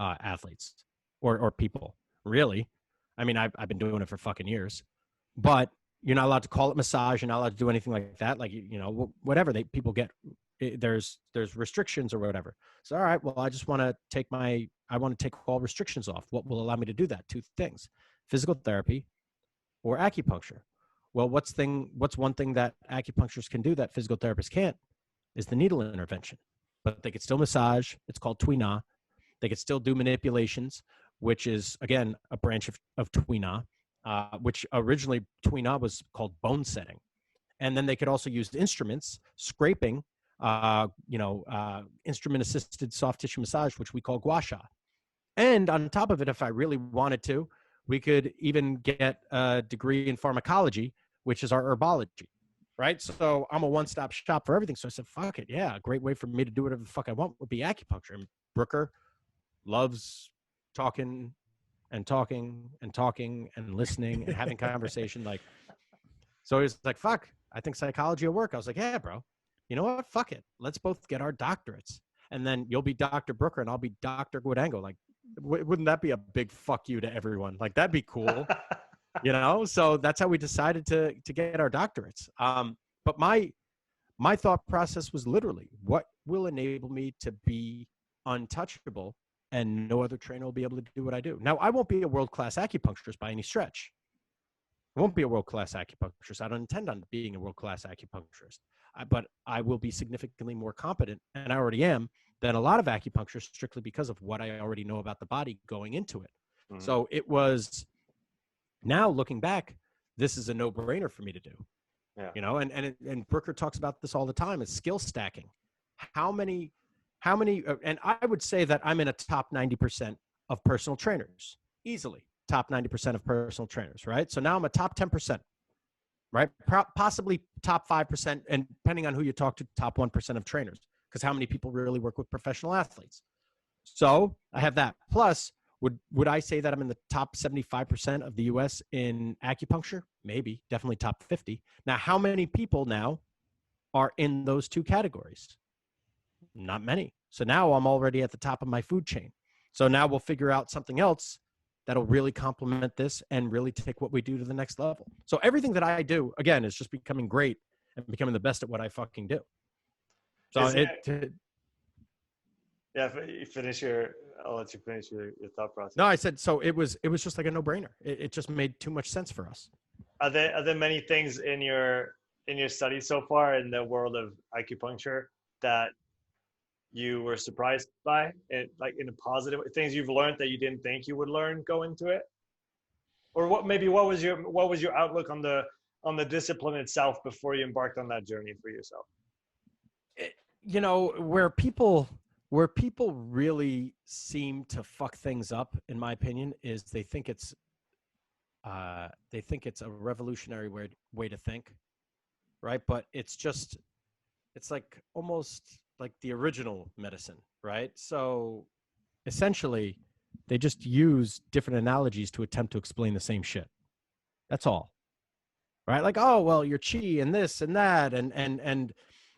athletes or people, really. I mean, I've been doing it for fucking years, but you're not allowed to call it massage. You're not allowed to do anything like that. Like, you know, whatever people get, there's restrictions or whatever. So, all right, well, I want to take all restrictions off. What will allow me to do that? 2 things: physical therapy or acupuncture. Well, what's one thing that acupuncturists can do that physical therapists can't is the needle intervention. But they could still massage. It's called Tuina. They could still do manipulations, which is, again, a branch of Tuina, which originally Tuina was called bone setting. And then they could also use instruments, scraping, instrument-assisted soft tissue massage, which we call gua sha. And on top of it, if I really wanted to, we could even get a degree in pharmacology, which is our herbology, right? So I'm a one-stop shop for everything. So I said, fuck it. Yeah, a great way for me to do whatever the fuck I want would be acupuncture. And Brooker loves talking and talking and talking and listening and having conversation. Like, so he's like, fuck, I think psychology will work. I was like, yeah, bro, you know what? Fuck it. Let's both get our doctorates. And then you'll be Dr. Brooker and I'll be Dr. Guadango. Like, wouldn't that be a big fuck you to everyone? Like, that'd be cool. You know, so that's how we decided to get our doctorates. But my thought process was literally, what will enable me to be untouchable and no other trainer will be able to do what I do? Now, I won't be a world-class acupuncturist by any stretch. I won't be a world-class acupuncturist. I don't intend on being a world-class acupuncturist, but I will be significantly more competent, and I already am, than a lot of acupuncturists strictly because of what I already know about the body going into it. Mm-hmm. So it was, now looking back, this is a no-brainer for me to do. Yeah. You know, and Brooker talks about this all the time, is skill stacking. How many, and I would say that I'm in a top 90% of personal trainers, easily top 90% of personal trainers, right? So now I'm a top 10%, right? Possibly top 5%, and depending on who you talk to, top 1% of trainers, because how many people really work with professional athletes? So I have that. Plus, would I say that I'm in the top 75% of the US in acupuncture? Maybe, definitely top 50. Now, how many people now are in those two categories? Not many. So now I'm already at the top of my food chain. So now we'll figure out something else that'll really complement this and really take what we do to the next level. So everything that I do, again, is just becoming great and becoming the best at what I fucking do. So I'll let you finish your thought process. No, I said, so it was just like a no-brainer. It just made too much sense for us. Are there many things in your studies so far in the world of acupuncture that you were surprised by, like in a positive way, things you've learned that you didn't think you would learn going to it? Or what was your outlook on the discipline itself before you embarked on that journey for yourself? You know, where people really seem to fuck things up, in my opinion, is they think it's a revolutionary way to think, right? But it's like almost like the original medicine, right? So essentially, they just use different analogies to attempt to explain the same shit. That's all, right? Like, oh, well, your chi and this and that, and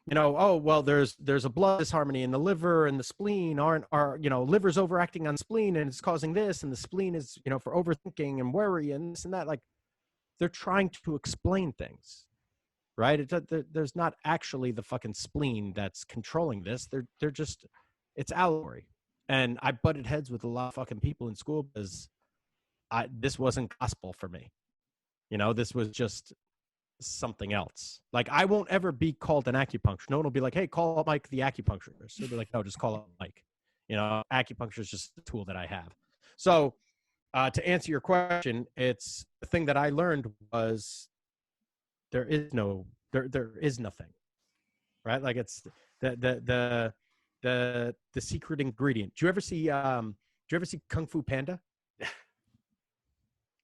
you know, oh, well, there's a blood disharmony in the liver, and the spleen are you know, liver's overacting on spleen and it's causing this, and the spleen is, you know, for overthinking and worry and this and that. Like, they're trying to explain things, right? There's not actually the fucking spleen that's controlling this. They're just, it's allegory. And I butted heads with a lot of fucking people in school because this wasn't gospel for me. You know, this was just something else. Like, I won't ever be called an acupuncturist. No one will be like, hey, call up Mike the acupuncturist. They'll be like, no, just call up Mike. You know, acupuncture is just a tool that I have. So to answer your question, it's the thing that I learned was there is nothing, right? Like, it's the secret ingredient. Do you ever see Kung Fu Panda?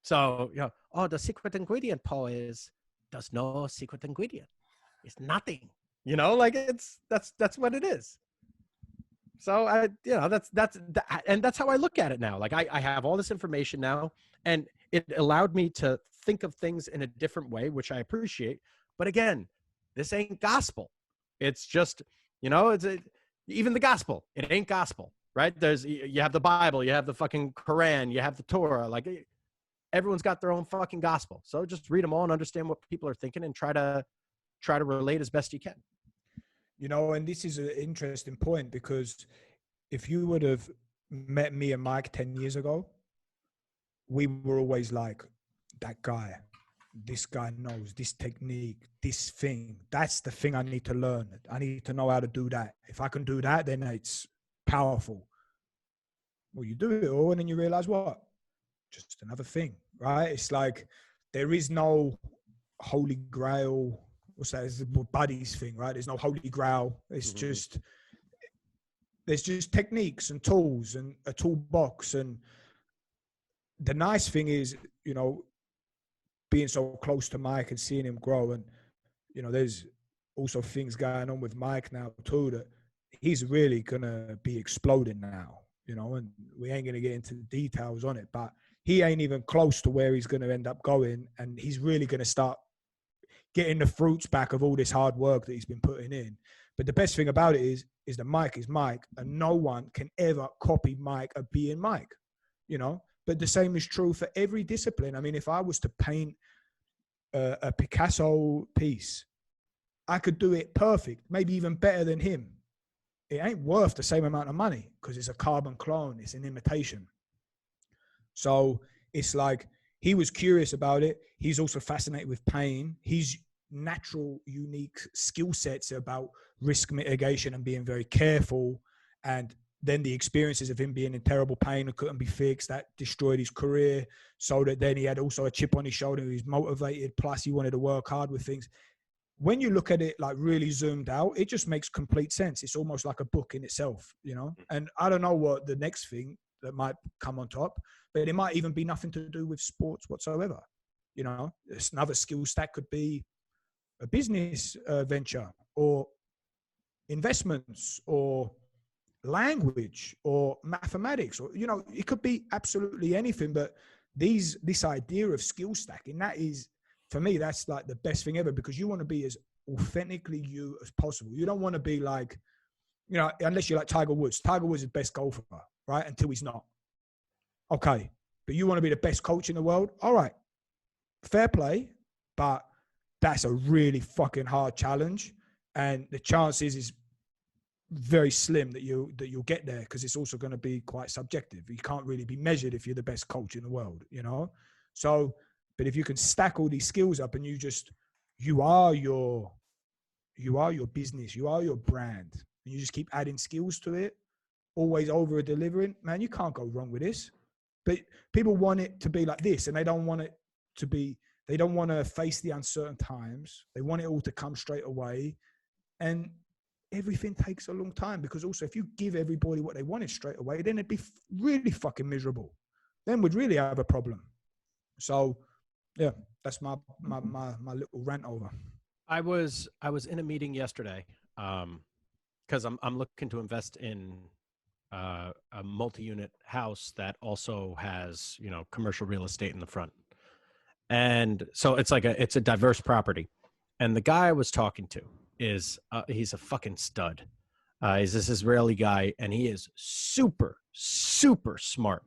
So, you know, oh, the secret ingredient, Paul, is there's no secret ingredient. It's nothing. You know, like, that's what it is. So that's how I look at it now. Like, I have all this information now, and it allowed me to think of things in a different way, which I appreciate. But again, this ain't gospel. It's just, you know, even the gospel, it ain't gospel, right? You have the Bible, you have the fucking Quran, you have the Torah. Like, everyone's got their own fucking gospel. So just read them all and understand what people are thinking and try to relate as best you can. You know, and this is an interesting point, because if you would have met me and Mike 10 years ago, we were always like, that guy, this guy knows this technique, this thing. That's the thing I need to learn. I need to know how to do that. If I can do that, then it's powerful. Well, you do it all, and then you realize what? Just another thing, right? It's like, there is no holy grail. What's that? It's the buddies thing, right? There's no holy grail. It's just, there's just techniques and tools and a toolbox. And the nice thing is, you know, being so close to Mike and seeing him grow, and you know, there's also things going on with Mike now too, that he's really going to be exploding now, you know, and we ain't going to get into the details on it, but he ain't even close to where he's going to end up going. And he's really going to start getting the fruits back of all this hard work that he's been putting in. But the best thing about it is that Mike is Mike, and no one can ever copy Mike at being Mike, you know. But the same is true for every discipline. I mean, if I was to paint a Picasso piece, I could do it perfect, maybe even better than him. It ain't worth the same amount of money because it's a carbon clone, it's an imitation. So it's like, he was curious about it. He's also fascinated with pain. His natural, unique skill sets about risk mitigation and being very careful. And then the experiences of him being in terrible pain and couldn't be fixed, that destroyed his career. So that then he had also a chip on his shoulder. He was motivated. Plus he wanted to work hard with things. When you look at it like really zoomed out, it just makes complete sense. It's almost like a book in itself, you know? And I don't know what the next thing that might come on top, but it might even be nothing to do with sports whatsoever. You know, it's another skill stack could be a business venture or investments or language or mathematics, or, you know, it could be absolutely anything. But this idea of skill stacking, that is, for me, that's like the best thing ever, because you want to be as authentically you as possible. You don't want to be like, you know, unless you're like Tiger Woods. Tiger Woods is the best golfer, right? Until he's not. Okay. But you want to be the best coach in the world? All right. Fair play. But that's a really fucking hard challenge. And the chances is very slim that you'll get there, because it's also going to be quite subjective. You can't really be measured if you're the best coach in the world, you know? So, but if you can stack all these skills up and you are your business, you are your brand, and you just keep adding skills to it, always over delivering, man, you can't go wrong with this. But people want it to be like this, and they don't want it to be, they don't want to face the uncertain times. They want it all to come straight away. And everything takes a long time, because also if you give everybody what they wanted straight away, then it'd be really fucking miserable. Then we'd really have a problem. So yeah, that's my little rant over. I was in a meeting yesterday because I'm looking to invest in a multi-unit house that also has, you know, commercial real estate in the front. And so it's a diverse property. And the guy I was talking to is, he's a fucking stud. He's this Israeli guy, and he is super, super smart.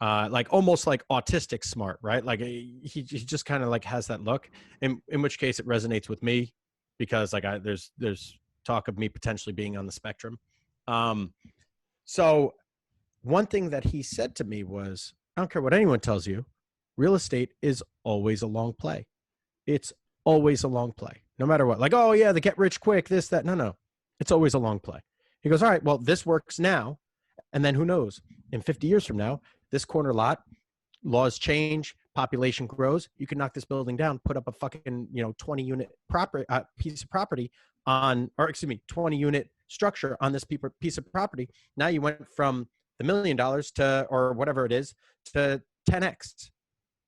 Like almost like autistic smart, right? Like he just kind of like has that look, in which case it resonates with me, because like there's talk of me potentially being on the spectrum. So one thing that he said to me was, I don't care what anyone tells you, real estate is always a long play. It's always a long play, no matter what. Like, oh yeah, the get rich quick, this, that. No, it's always a long play. He goes, all right, well, this works now. And then who knows, in 50 years from now, this corner lot, laws change, population grows. You can knock this building down, put up a fucking, 20 unit piece of property on, or excuse me, 20 unit structure on this piece of property. Now you went from the $1 million to, or whatever it is, to 10x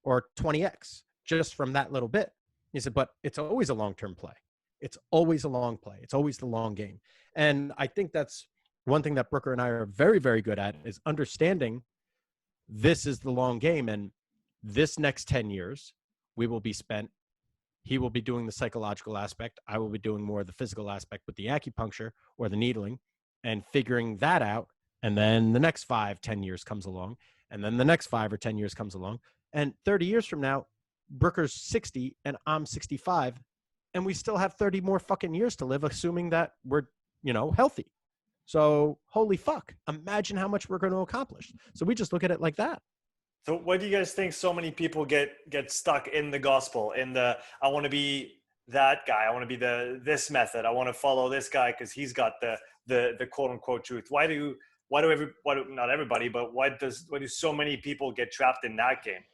or 20x just from that little bit. He said, but it's always a long-term play. It's always a long play. It's always the long game. And I think that's one thing that Brooker and I are very, very good at, is understanding this is the long game. And this next 10 years, we will be spent. He will be doing the psychological aspect. I will be doing more of the physical aspect with the acupuncture or the needling and figuring that out. And then the next 5-10 years comes along. And then the next 5 or 10 years comes along. And 30 years from now, Brooker's 60 and I'm 65. And we still have 30 more fucking years to live, assuming that we're, healthy. So holy fuck, imagine how much we're going to accomplish. So we just look at it like that. So what do you guys think so many people get stuck in the gospel, in the, I want to be that guy. I want to be this method. I want to follow this guy because he's got the quote unquote truth. Why do not everybody, but why do so many people get trapped in that game?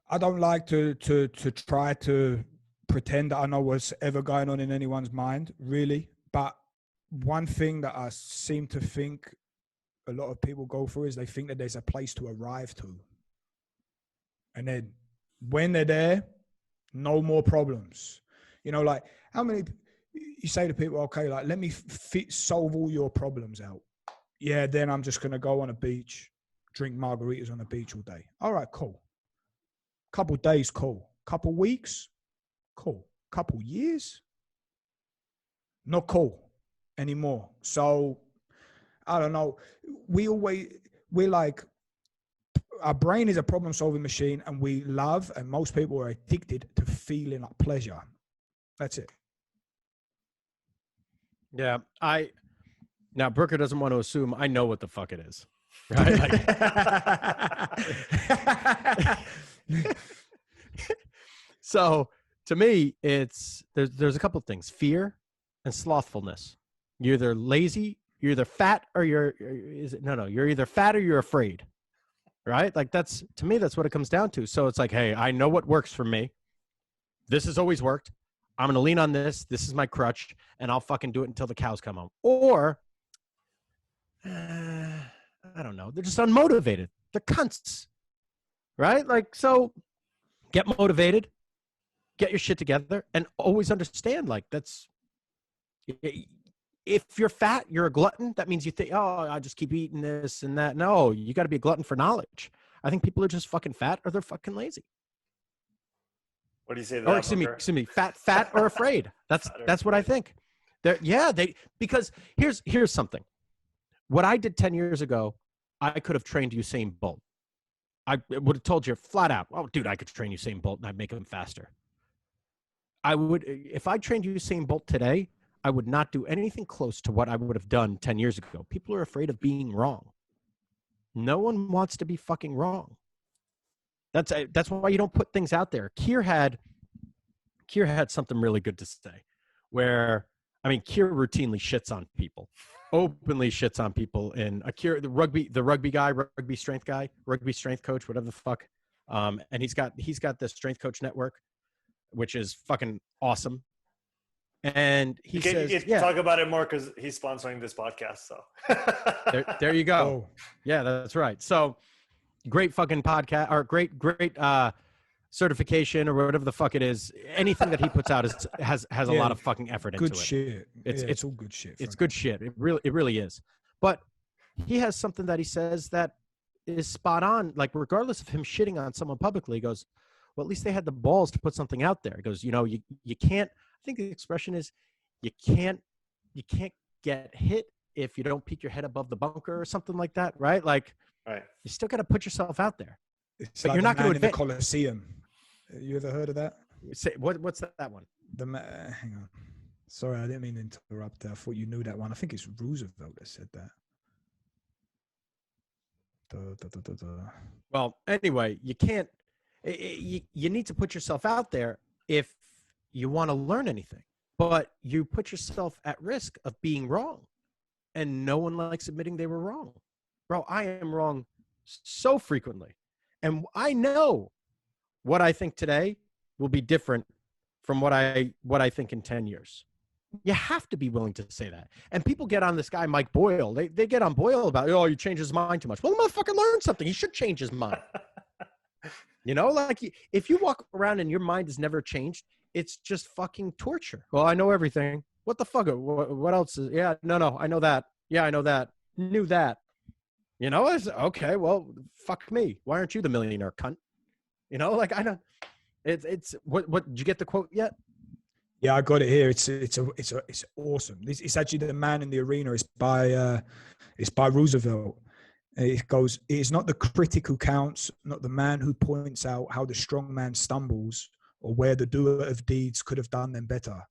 I don't like to try to pretend that I know what's ever going on in anyone's mind, really. But one thing that I seem to think a lot of people go through is they think that there's a place to arrive to. And then when they're there, no more problems. You know, like how many, you say to people, okay, like, let me solve all your problems out. Yeah, then I'm just going to go on a beach, drink margaritas on the beach all day. All right, cool. Couple days, cool. Couple weeks, cool. Couple years, not cool anymore. So I don't know. We're like, our brain is a problem solving machine, and we love, and most people are addicted to feeling like pleasure. That's it. Yeah. Now Brooker doesn't want to assume I know what the fuck it is. Right? Like, so to me, there's a couple of things: fear and slothfulness. You're either lazy, you're either fat, or you're either fat or you're afraid. Right? Like to me, that's what it comes down to. So it's like, hey, I know what works for me. This has always worked. I'm going to lean on this. This is my crutch, and I'll fucking do it until the cows come home. Or, I don't know. They're just unmotivated. They're cunts. Right? Like, so get motivated, get your shit together, and always understand, like, if you're fat, you're a glutton. That means you think, oh, I'll just keep eating this and that. No, you got to be a glutton for knowledge. I think people are just fucking fat or they're fucking lazy. What do you say to Or that? excuse me, fat or afraid. That's what I think. Because here's something. What I did 10 years ago, I could have trained Usain Bolt. I would have told you flat out, oh, dude, I could train Usain Bolt and I'd make him faster. If I trained Usain Bolt today, I would not do anything close to what I would have done 10 years ago. People are afraid of being wrong. No one wants to be fucking wrong. That's why you don't put things out there. Keir had something really good to say, where, I mean, Keir routinely shits on people, openly shits on people. And Keir, the rugby guy, rugby strength coach, whatever the fuck. And he's got the Strength Coach Network, which is fucking awesome. And he says, talk about it more because he's sponsoring this podcast. So there you go. Oh. Yeah, that's right. So great fucking podcast, or great certification, or whatever the fuck it is. Anything that he puts out has a lot of fucking effort into it. Good shit. It's all good shit. It's good shit. It really is. But he has something that he says that is spot on. Like, regardless of him shitting on someone publicly, he goes, well, at least they had the balls to put something out there. He goes, you can't. I think the expression is, you can't get hit if you don't peek your head above the bunker or something like that, right? Like, right. You still got to put yourself out there. It's but like you're not going to in the Colosseum. You ever heard of that? Say, what's that one? Hang on. Sorry, I didn't mean to interrupt. I thought you knew that one. I think it's Roosevelt that said that. Well, anyway, you can't. You need to put yourself out there if you want to learn anything, but you put yourself at risk of being wrong, and no one likes admitting they were wrong. Bro, I am wrong so frequently, and I know what I think today will be different from what I think in 10 years. You have to be willing to say that. And people get on this guy, Mike Boyle. They get on Boyle about, oh, you change his mind too much. Well, the motherfucker learned something. He should change his mind. You know, like, if you walk around and your mind has never changed, it's just fucking torture. Well, I know everything. What the fuck? What else is? Yeah, no, I know that. Yeah, I know that. Knew that. You know, okay, well, fuck me. Why aren't you the millionaire cunt? You know, like, I don't. It's what? Did you get the quote yet? Yeah, I got it here. It's awesome. It's actually The Man in the Arena. It's by Roosevelt. It goes, it is not the critic who counts, not the man who points out how the strong man stumbles or where the doer of deeds could have done them better.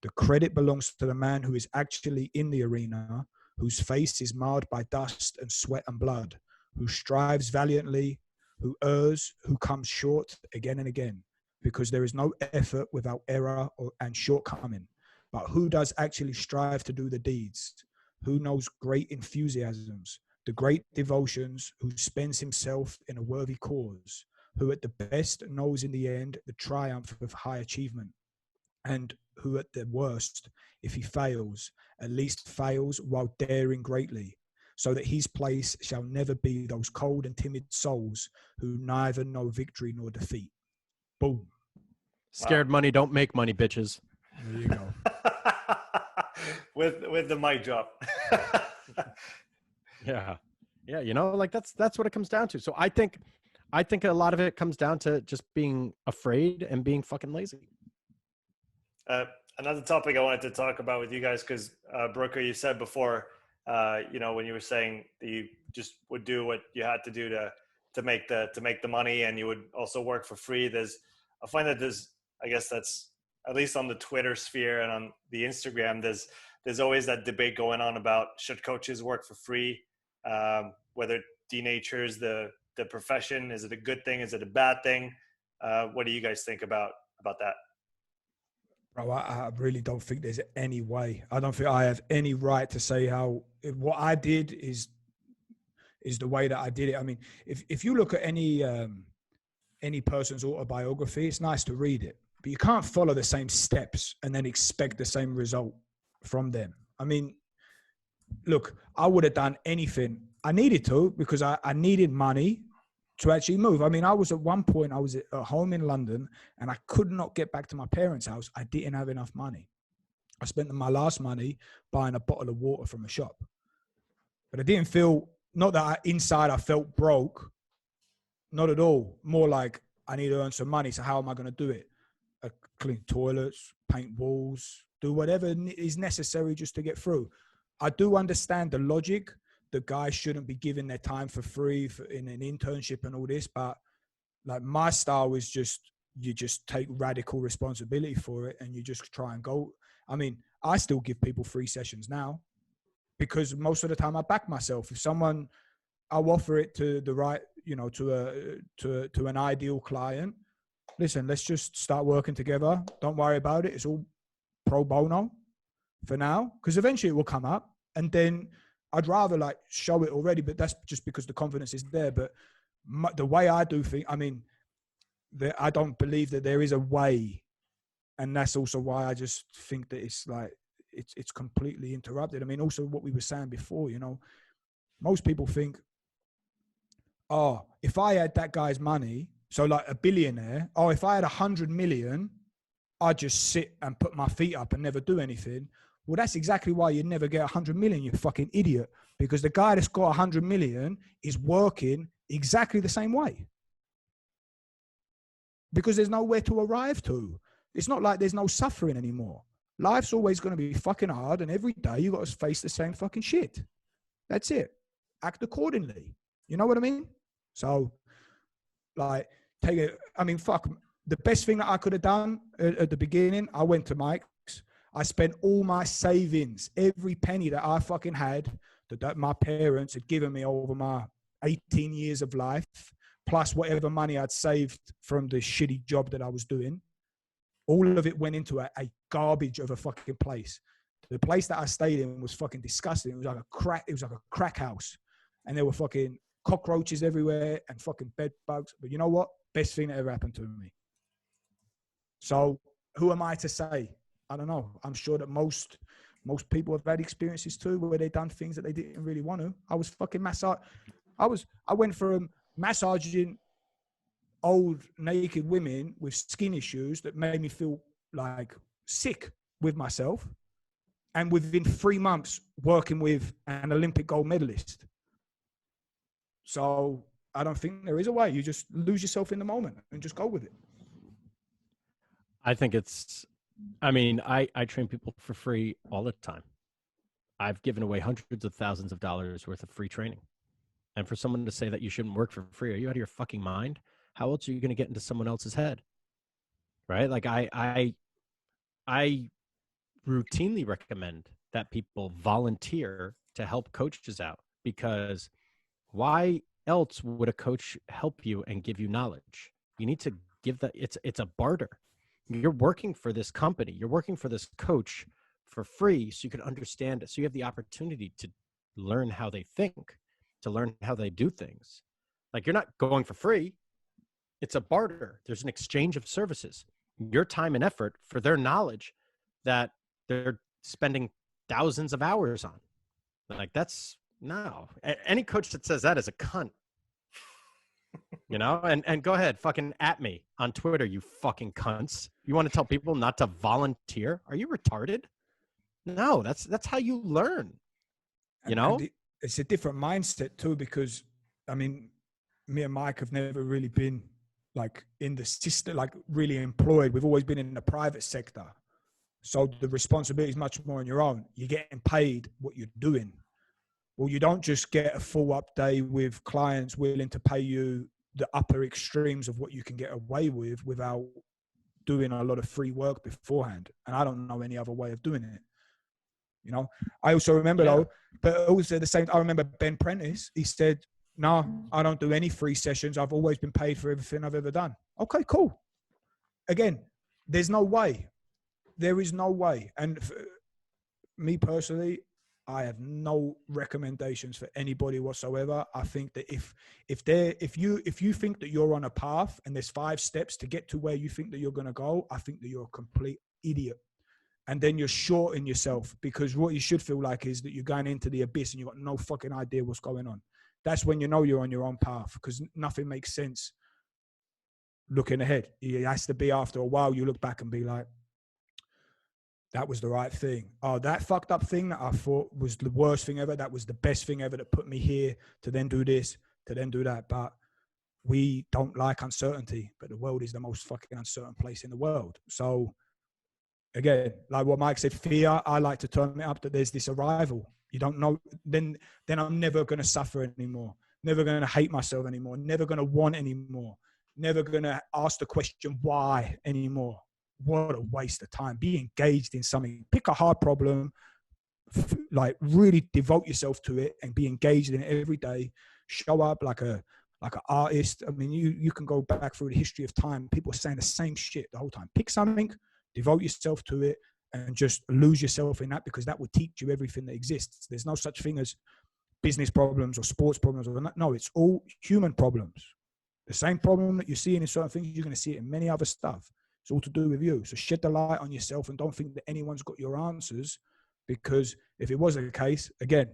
The credit belongs to the man who is actually in the arena, whose face is marred by dust and sweat and blood, who strives valiantly, who errs, who comes short again and again, because there is no effort without error and shortcoming. But who does actually strive to do the deeds? Who knows great enthusiasms, the great devotions, who spends himself in a worthy cause, who at the best knows in the end the triumph of high achievement, and who at the worst, if he fails, at least fails while daring greatly, so that his place shall never be those cold and timid souls who neither know victory nor defeat. Boom. Scared money don't make money, bitches. There you go. with the mic drop. Yeah. Yeah. You know, like that's what it comes down to. So I think a lot of it comes down to just being afraid and being fucking lazy. Another topic I wanted to talk about with you guys, because Brooker, you said before, you know, when you were saying that you just would do what you had to do to make the money, and you would also work for free. I find that I guess that's at least on the Twitter sphere and on the Instagram, there's always that debate going on about should coaches work for free, whether it denatures the profession. Is it a good thing? Is it a bad thing? What do you guys think about that? Bro, I really don't think there's any way. I don't think I have any right to say what I did is the way that I did it. I mean, if you look at any person's autobiography, it's nice to read it, but you can't follow the same steps and then expect the same result from them. I mean, look, I would have done anything. I needed to, because I needed money to actually move. I mean, at one point, I was at home in London and I could not get back to my parents' house. I didn't have enough money. I spent my last money buying a bottle of water from a shop. But I didn't feel, not that inside I felt broke, not at all. More like I need to earn some money. So how am I going to do it? Clean toilets, paint walls, do whatever is necessary just to get through. I do understand the logic. The guys shouldn't be given their time for free in an internship and all this, but like my style is you just take radical responsibility for it and you just try and go. I mean, I still give people free sessions now because most of the time I back myself. If I'll offer it to the right, you know, to an ideal client. Listen, let's just start working together. Don't worry about it. It's all pro bono for now, because eventually it will come up, and then I'd rather like show it already, but that's just because the confidence is there. But the way I do things, I mean, I don't believe that there is a way. And that's also why I just think that it's like, it's completely interrupted. I mean, also what we were saying before, you know, most people think, oh, if I had that guy's money, so like a billionaire, oh, if I had 100 million, I'd just sit and put my feet up and never do anything. Well, that's exactly why you never get 100 million, you fucking idiot. Because the guy that's got 100 million is working exactly the same way. Because there's nowhere to arrive to. It's not like there's no suffering anymore. Life's always going to be fucking hard, and every day you got to face the same fucking shit. That's it. Act accordingly. You know what I mean? So, like, take it. I mean, fuck. The best thing that I could have done at the beginning, I went to Mike's. I spent all my savings, every penny that I fucking had, that my parents had given me over my 18 years of life, plus whatever money I'd saved from the shitty job that I was doing. All of it went into a garbage of a fucking place. The place that I stayed in was fucking disgusting. It was like a crack house. And there were fucking cockroaches everywhere and fucking bed bugs. But you know what? Best thing that ever happened to me. So who am I to say? I don't know. I'm sure that most people have had experiences too where they've done things that they didn't really want to. I was fucking I went from massaging old naked women with skin issues that made me feel like sick with myself, and within 3 months working with an Olympic gold medalist. So I don't think there is a way. You just lose yourself in the moment and just go with it. I think I train people for free all the time. I've given away hundreds of thousands of dollars worth of free training. And for someone to say that you shouldn't work for free, are you out of your fucking mind? How else are you going to get into someone else's head? Right? Like I routinely recommend that people volunteer to help coaches out, because why else would a coach help you and give you knowledge? You need to give that. It's a barter. You're working for this company. You're working for this coach for free so you can understand it. So you have the opportunity to learn how they think, to learn how they do things. Like, you're not going for free. It's a barter. There's an exchange of services. Your time and effort for their knowledge that they're spending thousands of hours on. Like, that's no. Any coach that says that is a cunt. You know, and go ahead, fucking at me on Twitter, you fucking cunts. You want to tell people not to volunteer? Are you retarded? No, that's how you learn. You know, and it's a different mindset too, because I mean, me and Mike have never really been like in the system, like really employed. We've always been in the private sector. So the responsibility is much more on your own. You're getting paid what you're doing. Well, you don't just get a full up day with clients willing to pay you the upper extremes of what you can get away with without doing a lot of free work beforehand. And I don't know any other way of doing it. You know, I also remember though, but also the same, I remember Ben Prentice, he said, no, I don't do any free sessions. I've always been paid for everything I've ever done. Okay, cool. Again, there's no way. There is no way. And for me personally, I have no recommendations for anybody whatsoever. I think that if you think that you're on a path and there's 5 steps to get to where you think that you're going to go, I think that you're a complete idiot. And then you're shorting yourself, because what you should feel like is that you're going into the abyss and you've got no fucking idea what's going on. That's when you know you're on your own path, because nothing makes sense looking ahead. It has to be after a while you look back and be like, that was the right thing. Oh, that fucked up thing that I thought was the worst thing ever, that was the best thing ever that put me here to then do this, to then do that. But we don't like uncertainty, but the world is the most fucking uncertain place in the world. So again, like what Mike said, fear, I like to turn it up that there's this arrival. You don't know, then I'm never going to suffer anymore. Never going to hate myself anymore. Never going to want anymore. Never going to ask the question why anymore. What a waste of time. Be engaged in something. Pick a hard problem, like really devote yourself to it and be engaged in it every day. Show up like an artist. I mean, you can go back through the history of time. People are saying the same shit the whole time. Pick something, devote yourself to it, and just lose yourself in that, because that will teach you everything that exists. There's no such thing as business problems or sports problems. No, it's all human problems. The same problem that you're seeing in certain things, you're going to see it in many other stuff. It's all to do with you. So shed the light on yourself and don't think that anyone's got your answers, because if it was the case, again,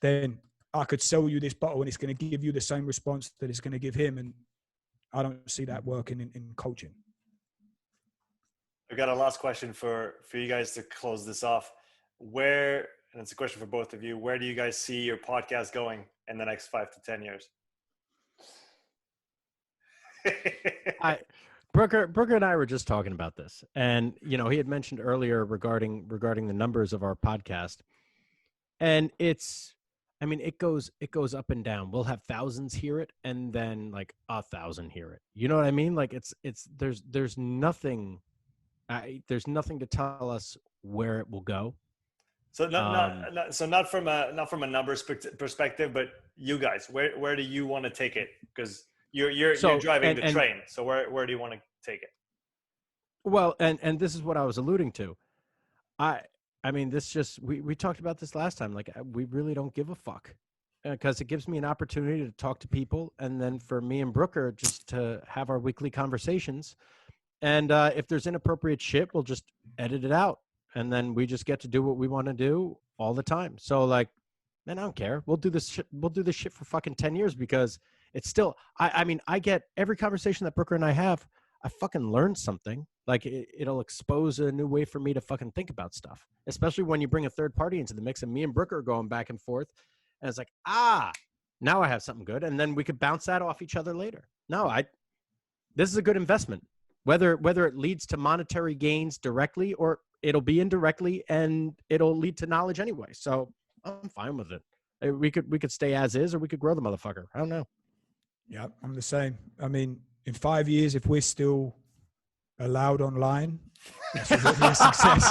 then I could sell you this bottle and it's going to give you the same response that it's going to give him. And I don't see that working in coaching. I've got a last question for you guys to close this off. And it's a question for both of you, where do you guys see your podcast going in the next 5 to 10 years? Brooker and I were just talking about this, and you know, he had mentioned earlier regarding the numbers of our podcast, and it goes up and down. We'll have thousands hear it, and then like 1,000 hear it. You know what I mean? Like there's nothing to tell us where it will go. So not from a numbers perspective, but you guys, where do you want to take it? Because you're driving the train. So where do you want to take it? Well, and this is what I was alluding to. I mean, this just, we talked about this last time. Like, we really don't give a fuck, because it gives me an opportunity to talk to people, and then for me and Brooker just to have our weekly conversations. And if there's inappropriate shit, we'll just edit it out, and then we just get to do what we want to do all the time. So like, man, I don't care. We'll do this shit for fucking 10 years, because it's still, I mean, I get every conversation that Brooker and I have, I fucking learn something. Like it'll expose a new way for me to fucking think about stuff, especially when you bring a third party into the mix, and me and Brooker are going back and forth. And it's like, now I have something good. And then we could bounce that off each other later. This is a good investment, whether it leads to monetary gains directly, or it'll be indirectly and it'll lead to knowledge anyway. So I'm fine with it. We could stay as is, or we could grow the motherfucker. I don't know. Yeah, I'm the same. I mean, in 5 years, if we're still allowed online, that's will be a success.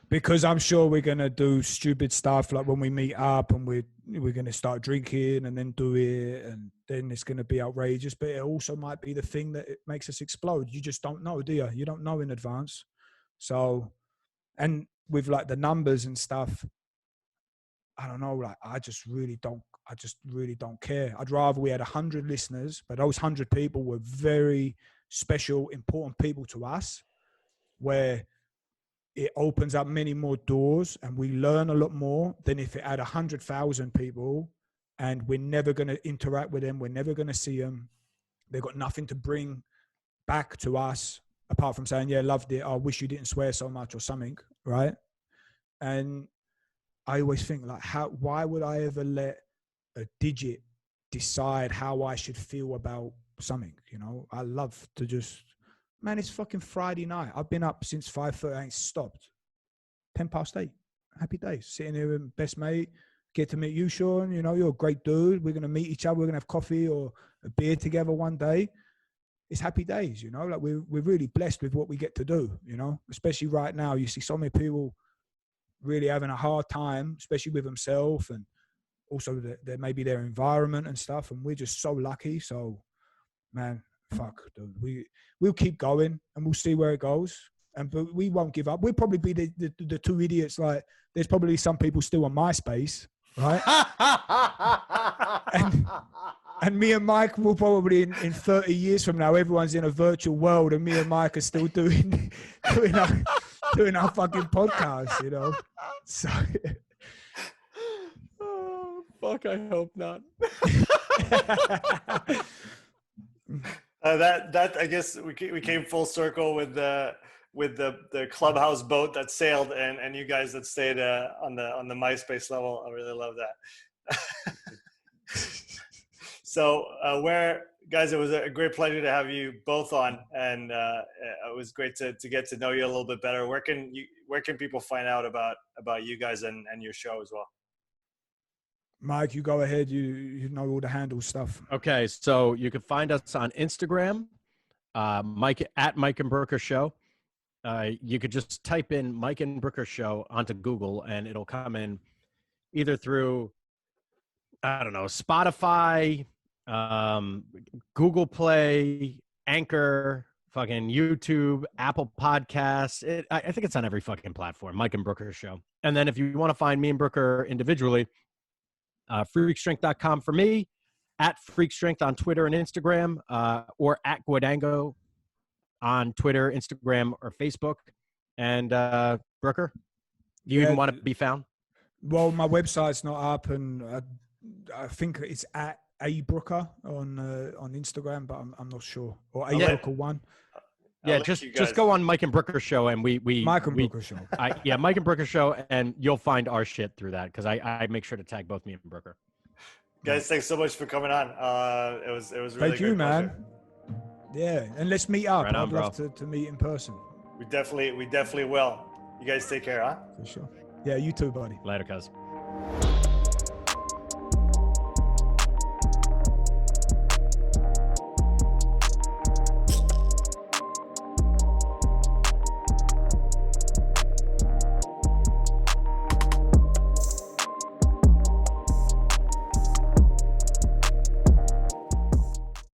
Because I'm sure we're going to do stupid stuff, like when we meet up and we're going to start drinking and then do it, and then it's going to be outrageous. But it also might be the thing that it makes us explode. You just don't know, do you? You don't know in advance. So, and with like the numbers and stuff, I don't know, like I just really don't care. I'd rather we had 100 listeners, but those 100 people were very special, important people to us, where it opens up many more doors and we learn a lot more than if it had 100,000 people and we're never going to interact with them. We're never going to see them. They've got nothing to bring back to us apart from saying, yeah, loved it. I wish you didn't swear so much or something. Right. And I always think like, why would I ever let a digit decide how I should feel about something? You know, I love to just, man, it's fucking Friday night. I've been up since 5:30. I ain't stopped. 8:10. Happy days. Sitting here with best mate. Get to meet you, Sean. You know, you're a great dude. We're going to meet each other. We're going to have coffee or a beer together one day. It's happy days, you know, like we're really blessed with what we get to do, you know, especially right now. You see so many people really having a hard time, especially with themselves and also maybe their environment and stuff. And we're just so lucky. So, man, fuck, dude. We'll keep going and we'll see where it goes. But we won't give up. We'll probably be the two idiots. Like, there's probably some people still on MySpace, right? And me and Mike will probably in 30 years from now, everyone's in a virtual world, and me and Mike are still doing our fucking podcast, you know. So, oh, fuck! I hope not. That I guess we came full circle with the clubhouse boat that sailed and you guys that stayed on the MySpace level. I really love that. So guys, it was a great pleasure to have you both on, and it was great to get to know you a little bit better. Where can people find out about you guys and your show as well? Mike, you go ahead. You know all the handle stuff. Okay, so you can find us on Instagram, Mike and Brooker Show. You could just type in Mike and Brooker Show onto Google, and it'll come in either through, I don't know, Spotify, Google Play, Anchor, fucking YouTube, Apple Podcasts. I think it's on every fucking platform, Mike and Brooker Show. And then if you want to find me and Brooker individually, freakstrength.com for me, at freakstrength on Twitter and Instagram, or at Guadango on Twitter, Instagram, or Facebook. And Brooker, you even want to be found? Well, my website's not up, and I think it's at Brooker on Instagram, but I'm not sure. Or Brooker1. Yeah, just go on Mike and Brooker Show, and we Mike and Brooker Show. Mike and Brooker Show, and you'll find our shit through that, because I make sure to tag both me and Brooker. Guys, thanks so much for coming on. It was really thank you, man. Yeah, and let's meet up. Right on, I'd love to meet in person. We definitely will. You guys take care, huh? For sure. Yeah, you too, buddy. Later, cuz.